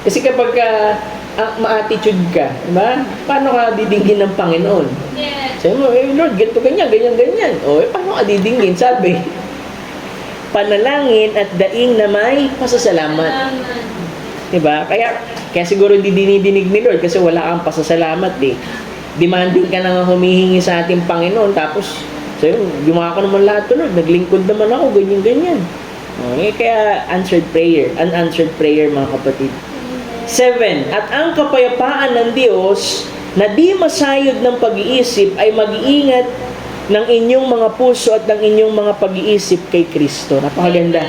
Kasi kapag ma-attitude ka, diba? Paano ka didinggin ng Panginoon? Yes. Sabi mo, Lord, ganito, ganyan. O, paano ka didinggin? Sabi, panalangin at daing na may pasasalamat. Salamat. Diba? Kaya siguro hindi dinidinig ni Lord kasi wala kang pasasalamat eh. Demanding ka na humihingi sa ating Panginoon, tapos, sabi mo, gumawa ko naman lahat to, Lord. Naglingkod naman ako, ganyan. Okay, kaya unanswered prayer mga kapatid. 7. At ang kapayapaan ng Diyos na di masayod ng pag-iisip ay mag-iingat ng inyong mga puso at ng inyong mga pag-iisip kay Kristo. Napakaganda.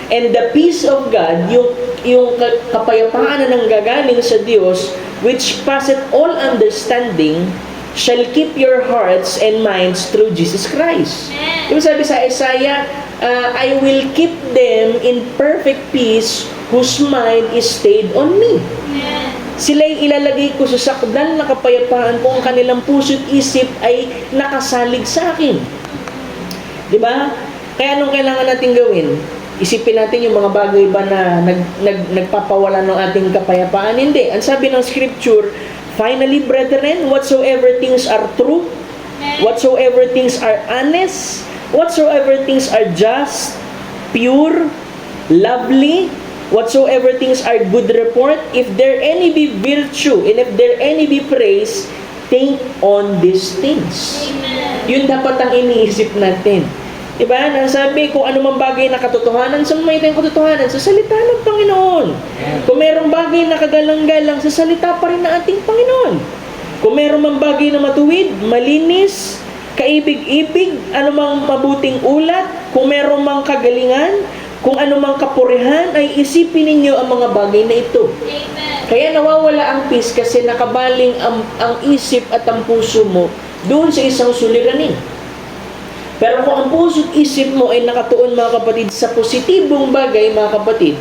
And the peace of God, yung kapayapaan na nanggagaling sa Diyos, which passeth all understanding, shall keep your hearts and minds through Jesus Christ. Yung sabi sa Isaiah, I will keep them in perfect peace whose mind is stayed on me. Sila'y ilalagay ko sa sakdal na kapayapaan kung ang kanilang puso't isip ay nakasalig sa akin. Diba? Kaya anong kailangan natin gawin? Isipin natin yung mga bagay ba na nagpapawala ng ating kapayapaan? Hindi. Ang sabi ng Scripture, finally, brethren, whatsoever things are true, whatsoever things are honest, whatsoever things are just, pure, lovely, whatsoever things are good report, if there any be virtue, and if there any be praise, think on these things. Amen. Yun dapat ang iniisip natin. Diba? Nasabi, kung ano mang bagay na katotohanan, sa may tayong katotohanan, sa salita ng Panginoon. Kung merong bagay na kagalang-galang, sa salita pa rin ng ating Panginoon. Kung merong mang bagay na matuwid, malinis, kaibig-ibig, anumang mabuting ulat, kung merong mang kagalingan, kung anumang kapurihan, ay isipin ninyo ang mga bagay na ito. Amen. Kaya nawawala ang peace kasi nakabaling ang isip at ang puso mo doon sa isang suliranin. Pero kung ang puso at isip mo ay nakatuon, mga kapatid, sa positibong bagay, mga kapatid,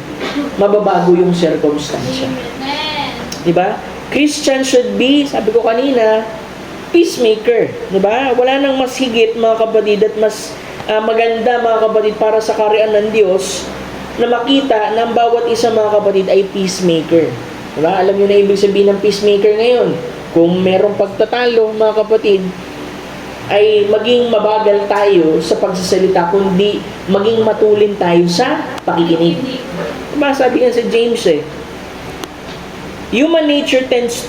mababago yung circumstansya. Amen. Diba? Christian should be, sabi ko kanina, peacemaker. Diba? Wala nang mas higit, mga kapatid, at mas maganda, mga kapatid, para sa kaharian ng Diyos, na makita na ang bawat isa, mga kapatid, ay peacemaker. Diba? Alam nyo na ibig sabihin ng peacemaker ngayon. Kung merong pagtatalo, mga kapatid, ay maging mabagal tayo sa pagsasalita, kundi maging matulin tayo sa pakikinig. Diba? Sabi nga sa James human nature tends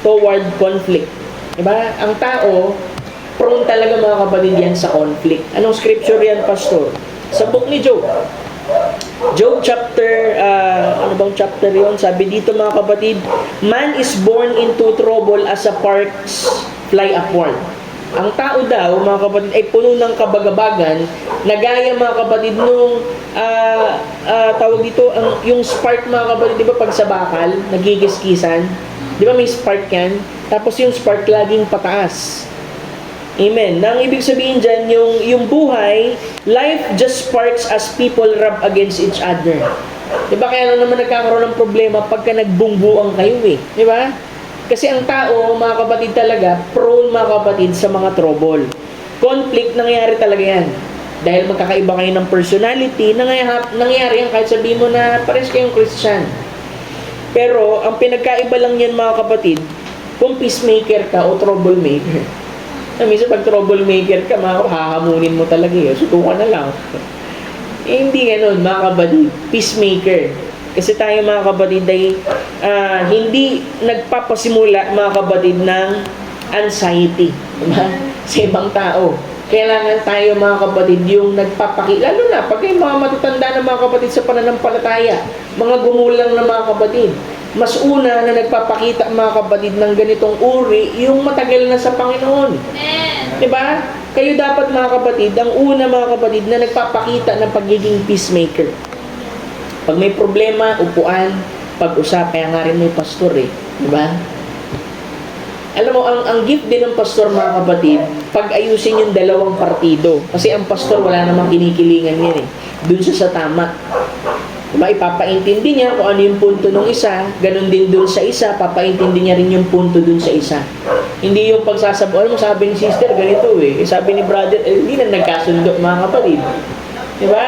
toward conflict. Diba? Ang tao, prone talaga, mga kapatid, yan sa conflict. Anong scripture yan, Pastor? Sa book ni Job. Job chapter, ano bang chapter yun? Sabi dito, mga kapatid, man is born into trouble as a sparks fly upward. Ang tao daw, mga kapatid, ay puno ng kabagabagan na gaya, mga kapatid, nung tawag dito, yung spark, mga kapatid, di ba pag sa bakal, nagigiskisan, di ba may spark yan? Tapos yung spark laging pataas. Amen. Nang ibig sabihin dyan, yung buhay, life just sparks as people rub against each other. Di ba kaya lang naman nagkakaroon ng problema pagka nagbungbuang kayo Di ba? Kasi ang tao, mga kapatid, talaga, prone, mga kapatid, sa mga trouble. Conflict, nangyayari talaga yan. Dahil magkakaiba kayo ng personality, nangyayari yan kahit sabihin mo na pares kayong Christian. Pero, ang pinagkaiba lang yan, mga kapatid, kung peacemaker ka o troublemaker. Minsan pag troublemaker ka, hahamunin mo talaga sutukan na lang. Hindi ganun, mga kapatid. Peacemaker. Kasi tayo, mga kapatid, ay hindi nagpapasimula, mga kapatid, ng anxiety, diba? Sa ibang tao. Kailangan tayo, mga kapatid, yung lalo na pag yung mga matatanda na, mga kapatid, sa pananampalataya, mga gumulang na, mga kapatid, mas una na nagpapakita, mga kapatid, ng ganitong uri, yung matagal na sa Panginoon. Amen. Diba? Kayo dapat, mga kapatid, ang una, mga kapatid, na nagpapakita ng pagiging peacemaker. Pag may problema, upuan, pag-usap, kaya nga rin may pastor diba? Alam mo, ang gift din ng pastor, mga kapatid, pag ayusin yung dalawang partido. Kasi ang pastor, wala namang kinikilingan yan Dun siya sa tama. Diba? Ipapaintindi niya kung ano yung punto ng isa, ganun din dun sa isa, papaintindi niya rin yung punto dun sa isa. Hindi yung pagsasabi, alam mo, sabi ni sister, ganito sabi ni brother, hindi na nagkasundo, mga kapatid. Diba?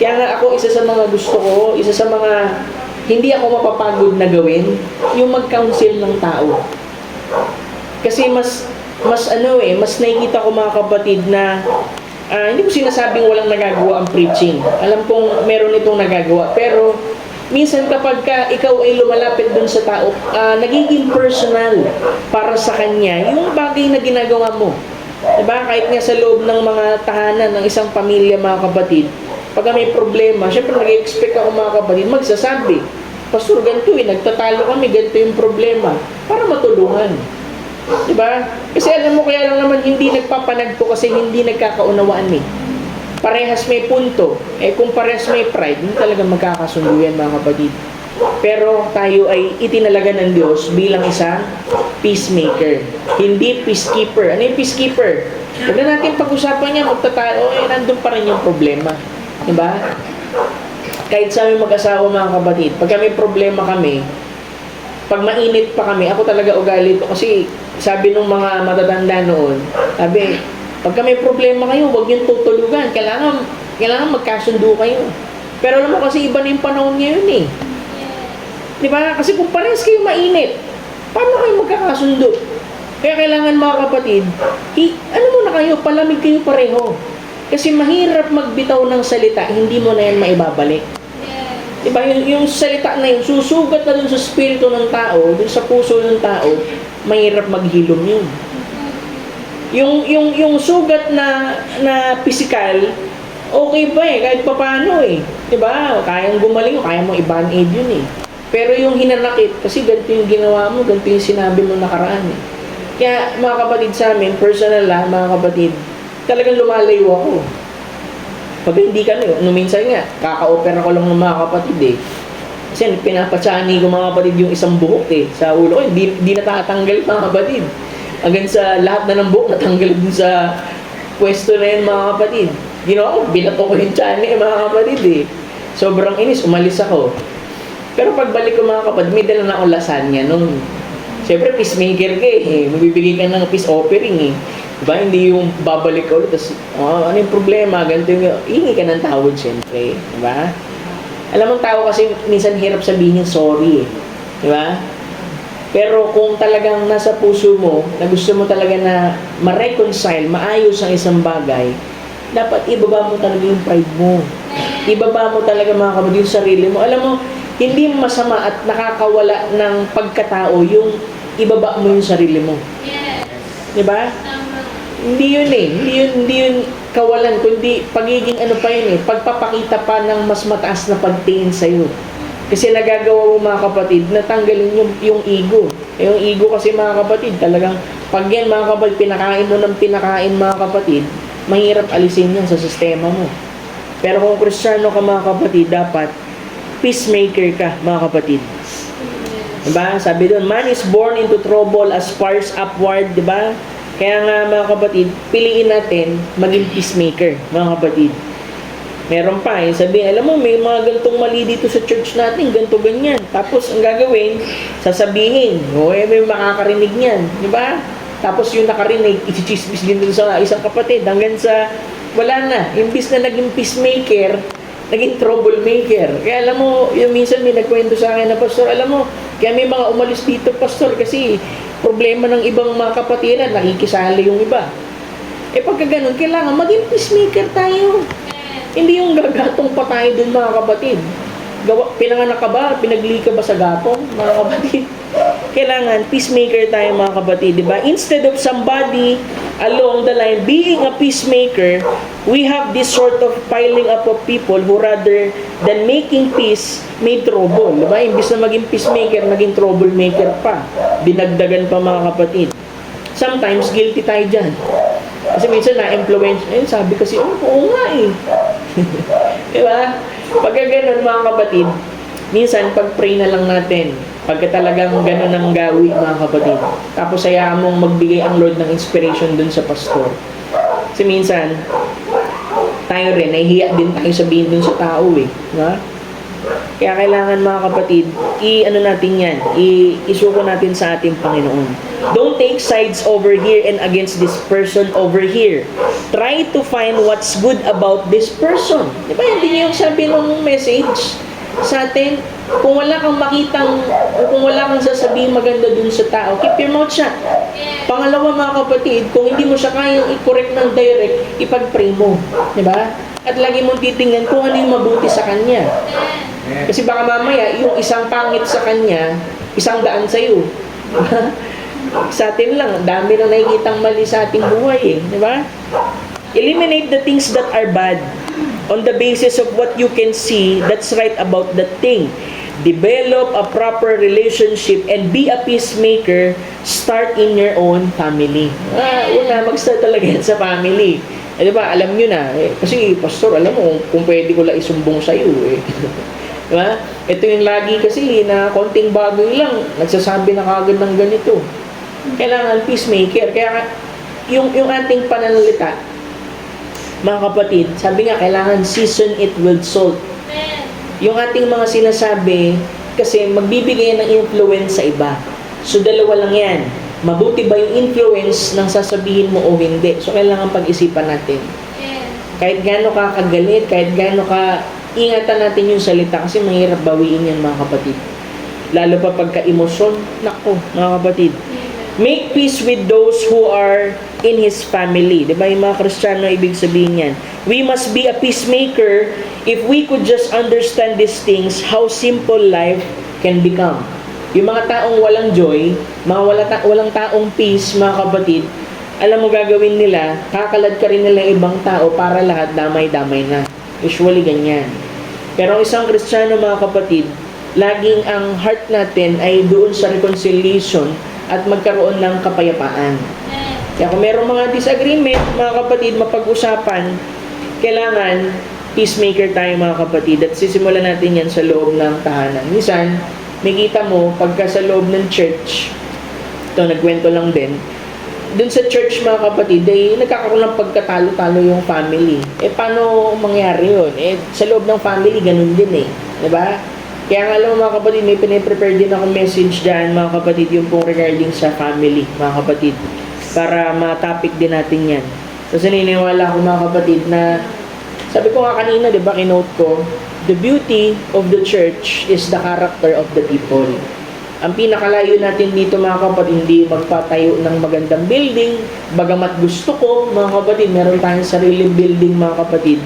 Kaya nga ako, isa sa mga gusto ko, isa sa mga hindi ako mapapagod na gawin, yung mag-counsel ng tao. Kasi mas nakikita ko, mga kapatid, na hindi ko sinasabing walang nagagawa ang preaching. Alam kong meron itong nagagawa. Pero minsan kapag ikaw ay lumalapit dun sa tao, nagiging personal para sa kanya yung bagay na ginagawa mo. Diba? Kahit nga sa loob ng mga tahanan ng isang pamilya, mga kapatid, pag may problema, syempre nag-expect ako, mga kapatid, magsasabi, Pastor, ganito nagtatalo kami, ganito yung problema, para matulungan. Diba? Kasi alam mo, kaya lang naman hindi nagpapanagpo kasi hindi nagkakaunawaan Parehas may punto. Kung parehas may pride, hindi talaga magkakasundo yan, mga kapatid. Pero tayo ay itinalaga ng Diyos bilang isang peacemaker. Hindi peacekeeper. Ano yung peacekeeper? Huwag na natin pag-usapan niya, magtatalo, nandun pa rin yung problema. Diba? Kahit sa aming mag-asawa, mga kapatid, pag may problema kami, pag mainit pa kami, ako talaga ugali ko. Kasi sabi nung mga matatanda noon, sabi, pag may problema kayo, huwag niyong tutulugan. Kailangan magkasundo kayo. Pero alam mo, kasi iba na yung panahon ngayon Diba? Kasi kung parehas kayo mainit, paano kayo magkakasundo? Kaya kailangan, mga kapatid, ano muna kayo, palamig kayo pareho. Kasi mahirap magbitaw ng salita, hindi mo na yan maibabalik. Diba, yung salita na yun, susugat na dun sa spirito ng tao, dun sa puso ng tao, mahirap maghilom yun. Yung sugat na physical, okay pa eh, kahit papaano eh. Diba, kayang gumaling, kaya mo i-band-aid yun eh. Pero yung hinanakit, kasi ganito yung ginawa mo, ganito yung sinabi mo nakaraan eh. Kaya mga kapatid sa amin, personal lang, mga kapatid, talagang lumalayo ako. Pag hindi ka minsan nga, kaka-opera ko lang ng mga kapatid eh. Kasi pinapatsani ko mga kapatid yung isang buhok eh, sa ulo ko, hindi natatanggal mga kapatid. Hanggang sa lahat na ng buhok natanggal dun sa pwesto na yun mga kapatid. Ginawa ko, binato ko yung tiyan eh mga kapatid eh. Sobrang inis, umalis ako. Pero pagbalik ko mga kapatid, may dala na akong lasagna nung siyempre, peacemaker ka eh. Magbibigay ka ng peace offering eh. Diba? Hindi yung babalik ka ulit. Tapos, ano yung problema? Ganito yung, hingi ka ng tawad siyempre. Diba? Alam mong tao kasi minsan hirap sabihin sorry eh. Diba? Pero kung talagang nasa puso mo, na gusto mo talaga na ma-reconcile, maayos ang isang bagay, dapat ibaba mo talaga yung pride mo. Ibaba mo talaga mga kapatid yung sarili mo. Alam mo, hindi masama at nakakawala ng pagkatao yung ibaba mo yung sarili mo. Yes. Diba? Tama. Hindi yun eh. Hindi yun kawalan, kundi pagiging ano pa yun eh, pagpapakita pa ng mas mataas na pagtingin sa'yo. Kasi nagagawa mo mga kapatid, natanggalin yung ego. Yung ego kasi mga kapatid, talagang pag yan mga kapatid, pinakain mo ng pinakain mga kapatid, mahirap alisin yan sa sistema mo. Pero kung Kristiyano ka mga kapatid, dapat peacemaker ka, mga kapatid. Diba? Sabi doon, man is born into trouble as fars upward, diba? Kaya nga, mga kapatid, piliin natin maging peacemaker, mga kapatid. Meron pa, sabihin, alam mo, may mga gantong mali dito sa church natin, ganto ganyan. Tapos, ang gagawin, sasabihin, may makakarinig niyan, diba? Tapos yung nakarinig, isi-chismis din dun sa isang kapatid, hanggang sa, wala na, imbis na naging peacemaker, naging troublemaker. Kaya alam mo, yung minsan may nagkwento sa akin na, pastor, alam mo, kaya may mga umalis dito, pastor, kasi problema ng ibang mga kapatiran, nakikisali yung iba. Eh pagka ganun, kailangan maging peacemaker tayo. Hindi yung gagatong pa tayo dun mga kapatid. Pinanganak ka ba? Pinagli ka ba sa gatong, mga kapatid? Kailangan peacemaker tayo mga kapatid, di ba? Instead of somebody along the line being a peacemaker, we have this sort of piling up of people who rather than making peace, made trouble. Di ba? Imbis na maging peacemaker, naging troublemaker pa. Dinagdagan pa mga kapatid. Sometimes, guilty tayo dyan. Kasi minsan na-influence, sabi kasi, oo nga eh. Di ba? Pagka ganun mga kapatid, minsan pag-pray na lang natin. Pagka talagang ganun ang gawi mga kapatid. Tapos hayaan mong magbigay ang Lord ng inspiration dun sa pastor. Kasi minsan, tayo rin, nahihiya din tayo sabihin dun sa tao eh. Diba? Kaya kailangan mga kapatid, i-ano natin yan, isuko natin sa ating Panginoon. Don't take sides over here and against this person over here. Try to find what's good about this person. Di ba? Hindi yung sabi ng message sa atin. Kung wala kang makitang, o kung wala kang sasabihin maganda dun sa tao, keep your mouth shut. Pangalawa mga kapatid, kung hindi mo siya kayang i-correct ng direct, ipag-pray mo. Di ba? At lagi mong titingnan kung ano yung mabuti sa kanya. Kasi baka mamaya, yung isang pangit sa kanya, 100 sa'yo. Sa atin lang, dami na nakikitang mali sa ating buhay eh. Di ba? Eliminate the things that are bad on the basis of what you can see that's right about that thing. Develop a proper relationship and be a peacemaker. Start in your own family. Una, mag-start talaga yan sa family. Eh, di ba, alam nyo na. Kasi, pastor, alam mo, kung pwede ko lang isumbong sa'yo eh. Diba? Ito yung lagi kasi na konting bagay lang, nagsasabi na kagad ng ganito. Kailangan peacemaker. Kaya yung ating pananalita, mga kapatid, sabi nga, kailangan season it with salt. Yung ating mga sinasabi, kasi magbibigay ng influence sa iba. So, dalawa lang yan. Mabuti ba yung influence ng sasabihin mo o hindi? So, kailangan pag-isipan natin. Kahit gaano ka kagalit, kahit gaano ka, ingatan natin yung salita kasi mahirap bawiin yan mga kapatid. Lalo pa pagka-emosyon, nako mga kapatid. Make peace with those who are in His family. Diba yung mga Kristiyano, ibig sabihin yan. We must be a peacemaker. If we could just understand these things, how simple life can become. Yung mga taong walang joy, mga walang taong peace, mga kapatid, alam mo gagawin nila, kakalad ka rin nila ibang tao para lahat damay-damay na. Usually ganyan. Pero ang isang Kristiyano, mga kapatid, laging ang heart natin ay doon sa reconciliation at magkaroon ng kapayapaan. Kaya kung merong mga disagreement, mga kapatid, mapag-usapan, kailangan peacemaker tayo, mga kapatid, at sisimulan natin yan sa loob ng tahanan. Minsan, may kita mo, pagka sa loob ng church, ito, nagkwento lang din, dun sa church, mga kapatid, ay nagkakaroon ng pagkatalo-talo yung family. Paano mangyari yun? Sa loob ng family, ganun din Diba? Kaya nga alam mo, mga kapatid, may piniprepare din ako message dyan, mga kapatid, yung pong regarding sa family, mga kapatid, para ma-topic din natin yan. Kasi naniniwala ko, mga kapatid, na sabi ko nga kanina, diba, kinote ko, the beauty of the church is the character of the people. Ang pinakalayo natin dito, mga kapatid, hindi magpatayo ng magandang building. Bagamat gusto ko, mga kapatid, meron tayong sariling building, mga kapatid.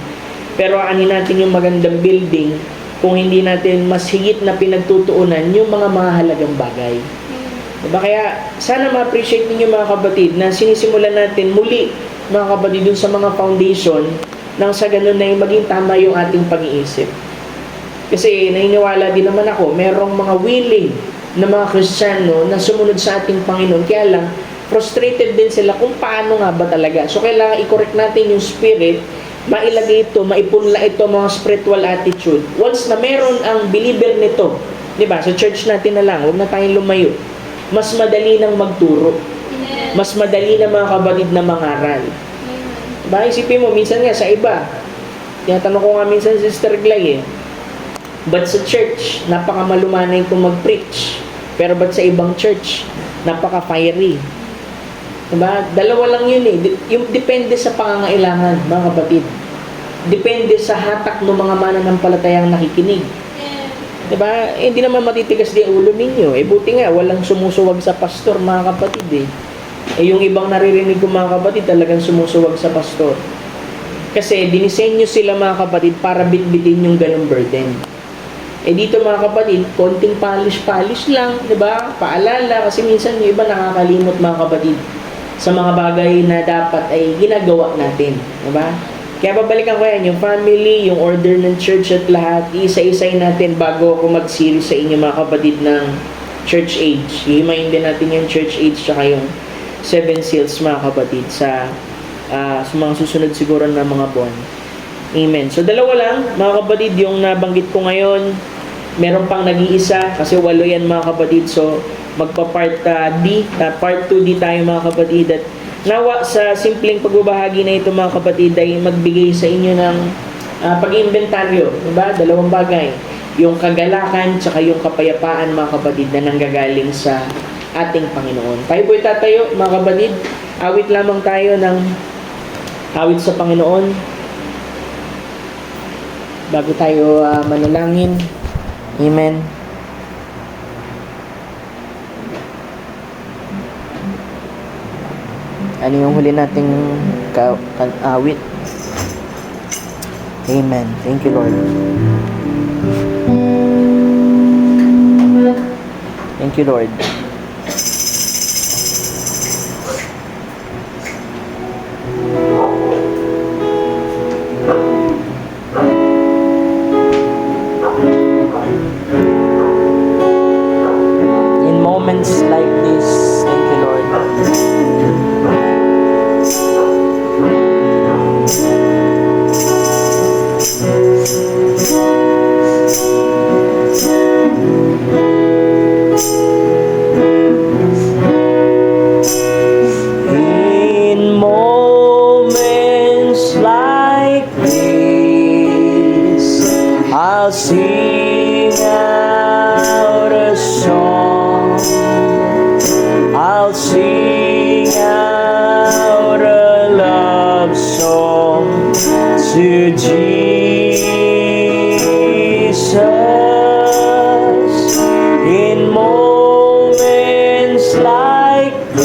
Pero aanin natin yung magandang building kung hindi natin mas higit na pinagtutuunan yung mga mahalagang bagay. Diba? Kaya sana ma-appreciate ninyo, mga kapatid, na sinisimulan natin muli, mga kapatid, dun sa mga foundation nang sa ganun na maging tama yung ating pag-iisip. Kasi naniniwala din naman ako, merong mga willing na mga Kristiyano na sumunod sa ating Panginoon. Kaya lang, frustrated din sila kung paano nga ba talaga. So, kailangan i-correct natin yung spirit, mailagay ito, maipunla ito, mga spiritual attitude. Once na meron ang believer nito, di ba, sa church natin na lang, huwag na tayong lumayo. Mas madali nang magturo. Mas madali na, mga kapatid, na mangaral. Diba, isipin mo, minsan nga sa iba, tinatanong ko nga minsan si Sister Glay but sa church, napakamalumanay kung mag-preach. Pero ba't sa ibang church, napaka-fiery? Diba? Dalawa lang yun Yung depende sa pangangailangan, mga kapatid. Depende sa hatak ng mga mananampalatayang nakikinig. Diba? Hindi naman matitigas din ulo ninyo. Buti nga, walang sumusuwag sa pastor, mga kapatid yung ibang naririnig ko, mga kapatid, talagang sumusuwag sa pastor. Kasi dinisenyo sila, mga kapatid, para bitbitin yung ganong burden. Dito, mga kapatid, konting polish lang, diba? Paalala, kasi minsan yung iba nakakalimot, mga kapatid, sa mga bagay na dapat ay ginagawa natin, diba? Kaya babalikan ko yan, yung family, yung order ng church at lahat, isa-isay natin bago ako mag-series sa inyo, mga kapatid, ng church age. Hihimayin din natin yung church age tsaka yung 7 seals, mga kapatid, sa mga susunod siguro na mga buwan. Amen. So, dalawa lang, mga kapatid, yung nabanggit ko ngayon. Meron pang nag-iisa, kasi 8 yan, mga kapatid. So, magpa-part D, part 2 tayo, mga kapatid. At nawa sa simpleng pagbabahagi na ito, mga kapatid, ay magbigay sa inyo ng pag-inventaryo. Diba? Dalawang bagay. Yung kagalakan, tsaka yung kapayapaan, mga kapatid, na nanggagaling sa ating Panginoon. Tayo po'y tatayo, mga kapatid. Awit lamang tayo ng awit sa Panginoon bago tayo manalangin. Amen. Ano yung huli nating awit? Amen. Thank you, Lord. Thank you, Lord. In moments like this, thank you, Lord. In moments like this, I'll sing out a song. I'll sing out a love song to Jesus. In moments like this,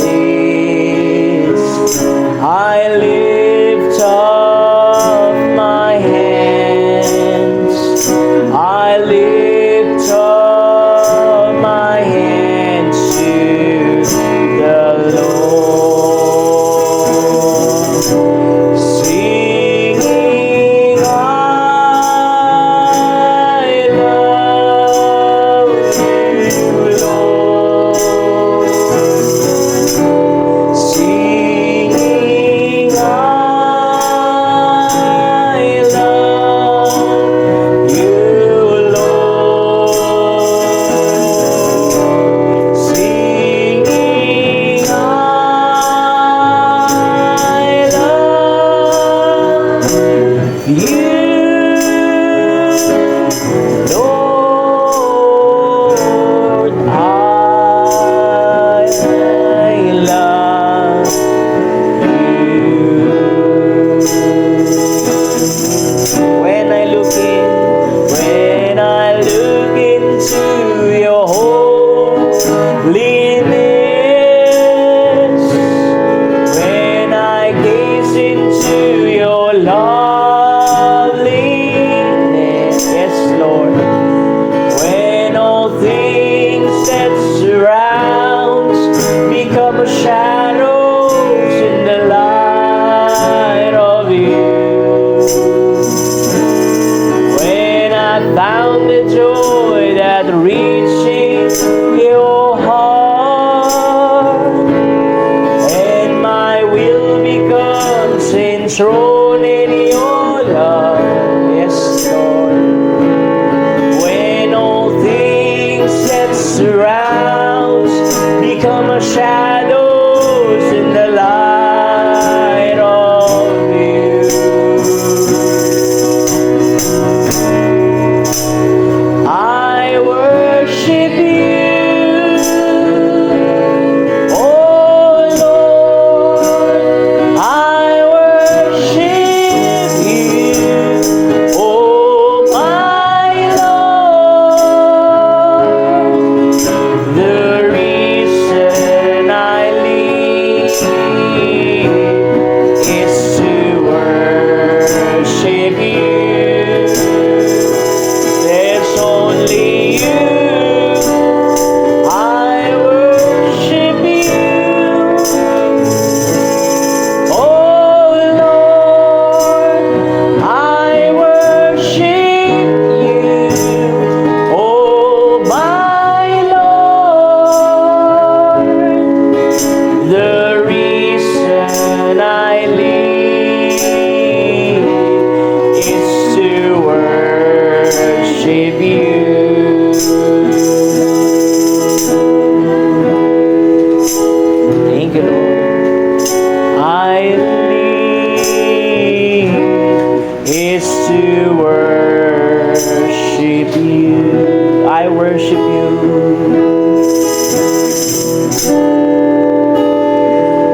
worship you.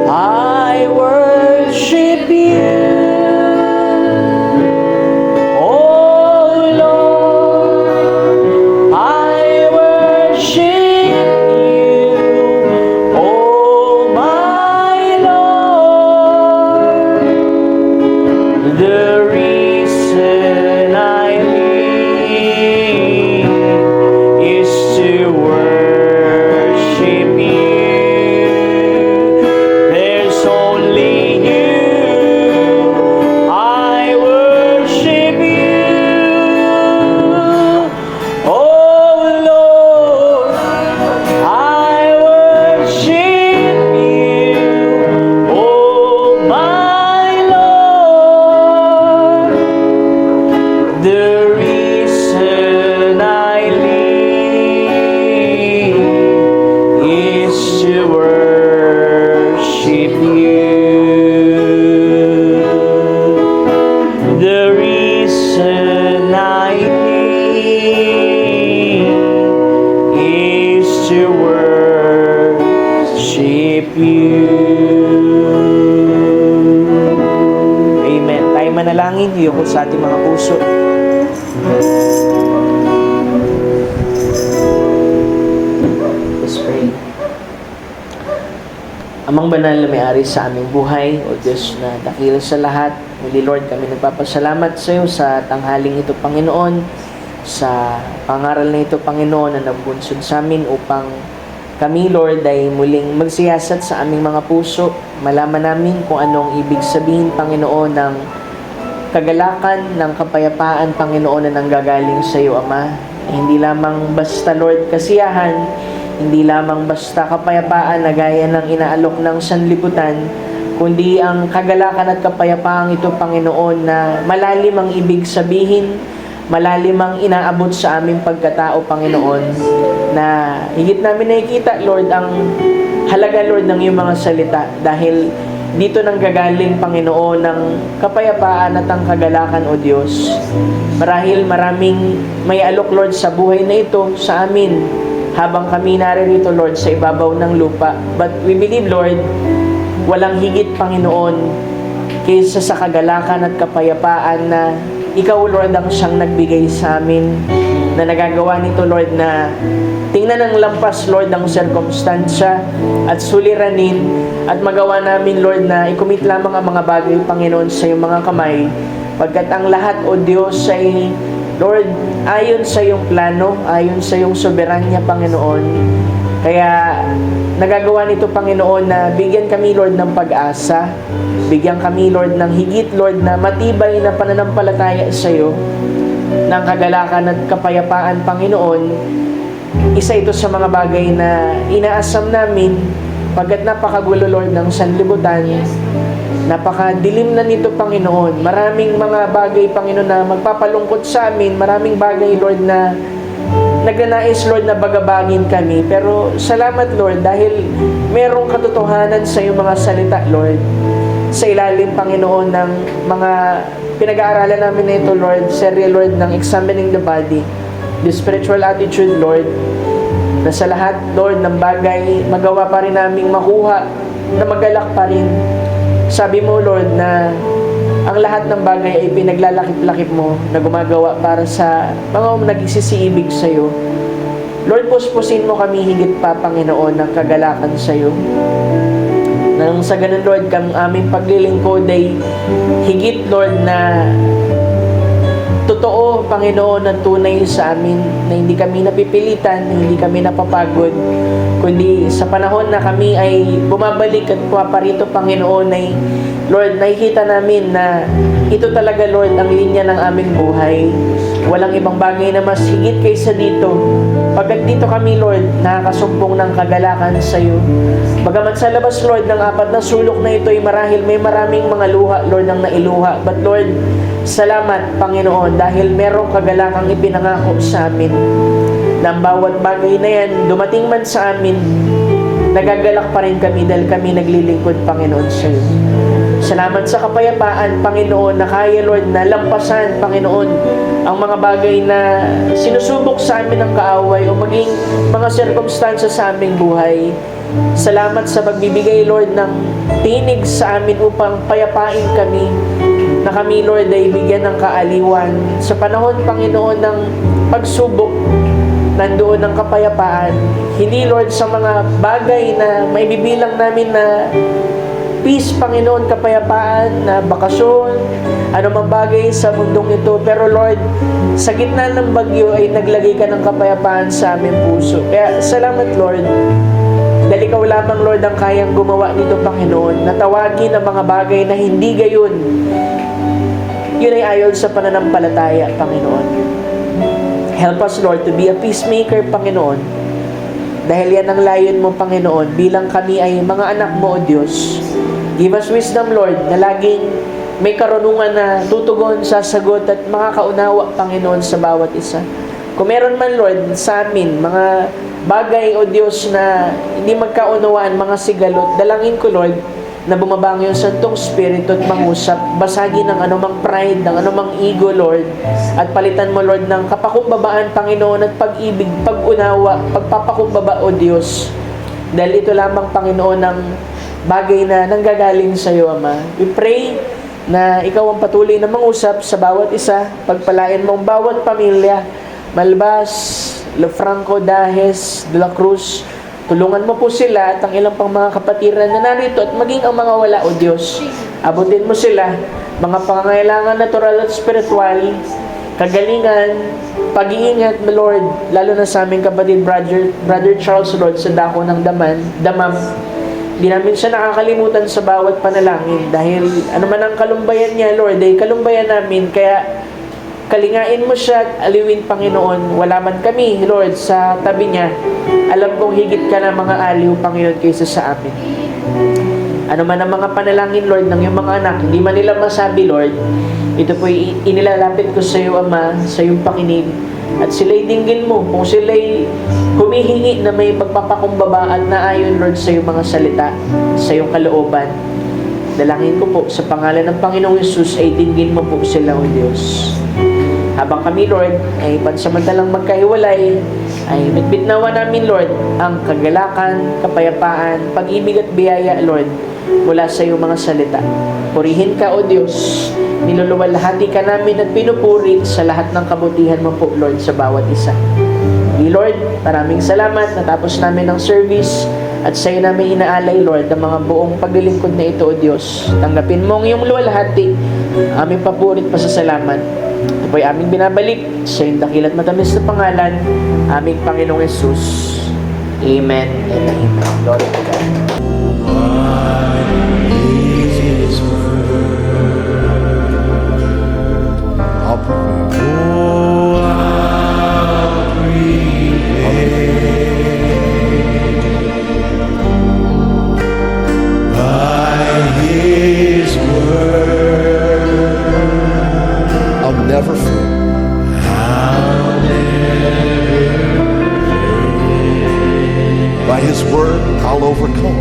I worship you. Oh Lord, I worship you. Oh my Lord, the reason I live is to worship you. There's only you. I worship you. Oh Lord, I worship you. Oh my Lord, the reason I live is to worship you. The reason I live is to worship you. Amen. Tayo manalangin, iyukol sa ating mga puso. Let's pray. Amang banal na may-ari sa aming buhay, O Diyos na dakila sa lahat, muli Lord, kami nagpapasalamat sa iyo sa tanghaling ito, Panginoon, sa pangaral na ito, Panginoon, na nabunsod sa amin upang kami, Lord, ay muling magsiyasat sa aming mga puso, malaman namin kung anong ibig sabihin, Panginoon, ng kagalakan, ng kapayapaan, Panginoon, na nanggagaling sa iyo, Ama. Hindi lamang basta, Lord, kasiyahan, hindi lamang basta kapayapaan na gaya ng inaalok ng sanlibutan, kundi ang kagalakan at kapayapaan ito, Panginoon, na malalim ang ibig sabihin, malalim ang inaabot sa aming pagkatao, Panginoon, na higit namin nakikita, Lord, ang halaga, Lord, ng iyong mga salita, dahil dito nang gagaling, Panginoon, ng kapayapaan at ang kagalakan, O Diyos. Marahil maraming may alok, Lord, sa buhay na ito sa amin, habang kami naririto, Lord, sa ibabaw ng lupa. But we believe, Lord, walang higit, Panginoon, kaysa sa kagalakan at kapayapaan na Ikaw, Lord, ang siyang nagbigay sa amin, na nagagawa nito, Lord, na tingnan ang lampas, Lord, ng sirkumstansya at suliranin at magawa namin, Lord, na ikumit lamang ang mga bagay, Panginoon, sa iyong mga kamay, pagkat ang lahat, O Diyos, ay Lord, ayon sa iyong plano, ayon sa iyong soberanya, Panginoon. Kaya nagagawa nito, Panginoon, na bigyan kami, Lord, ng pag-asa. Bigyan kami, Lord, ng higit, Lord, na matibay na pananampalataya sa iyo, ng kagalakan at kapayapaan, Panginoon. Isa ito sa mga bagay na inaasam namin pagkat napakagulo, Lord, ng sanlibutan. Napakadilim na nito, Panginoon. Maraming mga bagay, Panginoon, na magpapalungkot sa amin. Maraming bagay, Lord, na nagnanais, Lord, na bagabagin kami. Pero salamat, Lord, dahil merong katotohanan sa iyong mga salita, Lord. Sa ilalim, Panginoon, ng mga pinag-aaralan namin na ito, Lord, serye, Lord, ng examining the body, the spiritual attitude, Lord, na sa lahat, Lord, ng bagay, magawa pa rin naming makuha, na magalak pa rin. Sabi mo, Lord, na ang lahat ng bagay ay pinaglalakip-lakip mo na gumagawa para sa mga nagsisiibig sa iyo. Lord, puspusin mo kami higit pa, Panginoon, ng kagalakan sa iyo. Nang sa ganun, Lord, kang aming paglilingkod ay higit, Lord, na totoo, Panginoon, na tunay sa amin, na hindi kami napipilitan, na hindi kami napapagod, kundi sa panahon na kami ay bumabalik at pumaparito, Panginoon, ay Lord, nakikita namin na ito talaga, Lord, ang linya ng aming buhay. Walang ibang bagay na mas higit kaysa dito. Pagkat dito kami, Lord, nakakasumpong ng kagalakan sa iyo. Bagamat sa labas, Lord, ng apat na sulok na ito ay marahil may maraming mga luha, Lord, ang nailuha. But Lord, salamat, Panginoon, dahil merong kagalakang ipinangako sa amin. Na ang bawat bagay na yan, dumating man sa amin, nagagalak pa rin kami dahil kami naglilingkod, Panginoon, sa iyo. Salamat sa kapayapaan, Panginoon, na kaya, Lord, na lampasan, Panginoon, ang mga bagay na sinusubok sa amin ng kaaway o maging mga sirkumstansya sa aming buhay. Salamat sa pagbibigay, Lord, ng tinig sa amin upang payapain kami, na kami, Lord, ay bigyan ng kaaliwan. Sa panahon, Panginoon, ng pagsubok, nandoon ang kapayapaan. Hindi, Lord, sa mga bagay na maibibilang namin na peace, Panginoon, kapayapaan, na bakasyon, anumang bagay sa mundong ito. Pero Lord, sa gitna ng bagyo ay naglagay ka ng kapayapaan sa aming puso. Kaya salamat, Lord. Dahil ikaw lamang, Lord, ang kayang gumawa nito, Panginoon, na tawagin ang mga bagay na hindi gayon. Yun ay ayon sa pananampalataya, Panginoon. Help us, Lord, to be a peacemaker, Panginoon. Dahil yan ang layon mo, Panginoon, bilang kami ay mga anak mo, O Diyos. Give us wisdom, Lord, na laging may karunungan na tutugon, sasagot at makakaunawa, Panginoon, sa bawat isa. Kung meron man, Lord, sa amin, mga bagay, O Diyos, na hindi magkaunawaan, mga sigalot, dalangin ko, Lord, na bumaba ang iyong Santong Espiritu at mangusap, basagin ng anumang pride, ng anumang ego, Lord, at palitan mo, Lord, ng kapakumbabaan, Panginoon, at pag-ibig, pag-unawa, pagpapakumbaba, O Diyos. Dahil ito lamang, Panginoon, ang bagay na nanggagaling sa iyo, Ama. We pray na ikaw ang patuloy na mangusap sa bawat isa, pagpalain mo ang bawat pamilya, Malbas, Lefranco, Dahes, De La Cruz. Tulungan mo po sila at ang ilang pang mga kapatiran na narito at maging ang mga wala, O Diyos. Abutin mo sila, mga pangangailangan natural at spiritual, kagalingan, pag-iingat, Lord, lalo na sa aming kapatid, Brother Charles, Lord, sa dako ng damam. Di namin siya nakakalimutan sa bawat panalangin dahil ano man ang kalumbayan niya, Lord, ay kalumbayan namin. Kaya kalingain mo siya at aliwin, Panginoon. Wala man kami, Lord, sa tabi niya. Alam kong higit ka na mga aliw, Panginoon, kaysa sa amin. Ano man ang mga panalangin, Lord, ng iyong mga anak, hindi man nila masabi, Lord, ito po'y inilalapit ko sa iyo, Ama, sa iyong pakinig. At sila'y dinggin mo kung sila'y humihingi na may pagpapakumbaba at naayon, Lord, sa iyong mga salita, sa iyong kalooban. Dalangin ko po sa pangalan ng Panginoong Hesus ay dinggin mo po sila, O Diyos. Habang kami, Lord, ay pansamantalang magkahiwalay, ay bitbitnawa namin, Lord, ang kagalakan, kapayapaan, pag-ibig at biyaya, Lord, mula sa iyong mga salita. Purihin ka, O Diyos. Niluluwalhati ka namin at pinupuri sa lahat ng kabutihan mo po, Lord, sa bawat isa. Lord, maraming salamat. Natapos namin ang service at sa iyo namin inaalay, Lord, ang mga buong paglilingkod na ito, O Diyos. Tanggapin mo ang iyong luwalhati, aming papurit pasasalamat. Ito po'y aming binabalik sa iyong dakil at matamis na pangalan, aming Panginoong Hesus. Amen and amen. Glory to God. Never fail. By His word, I'll overcome.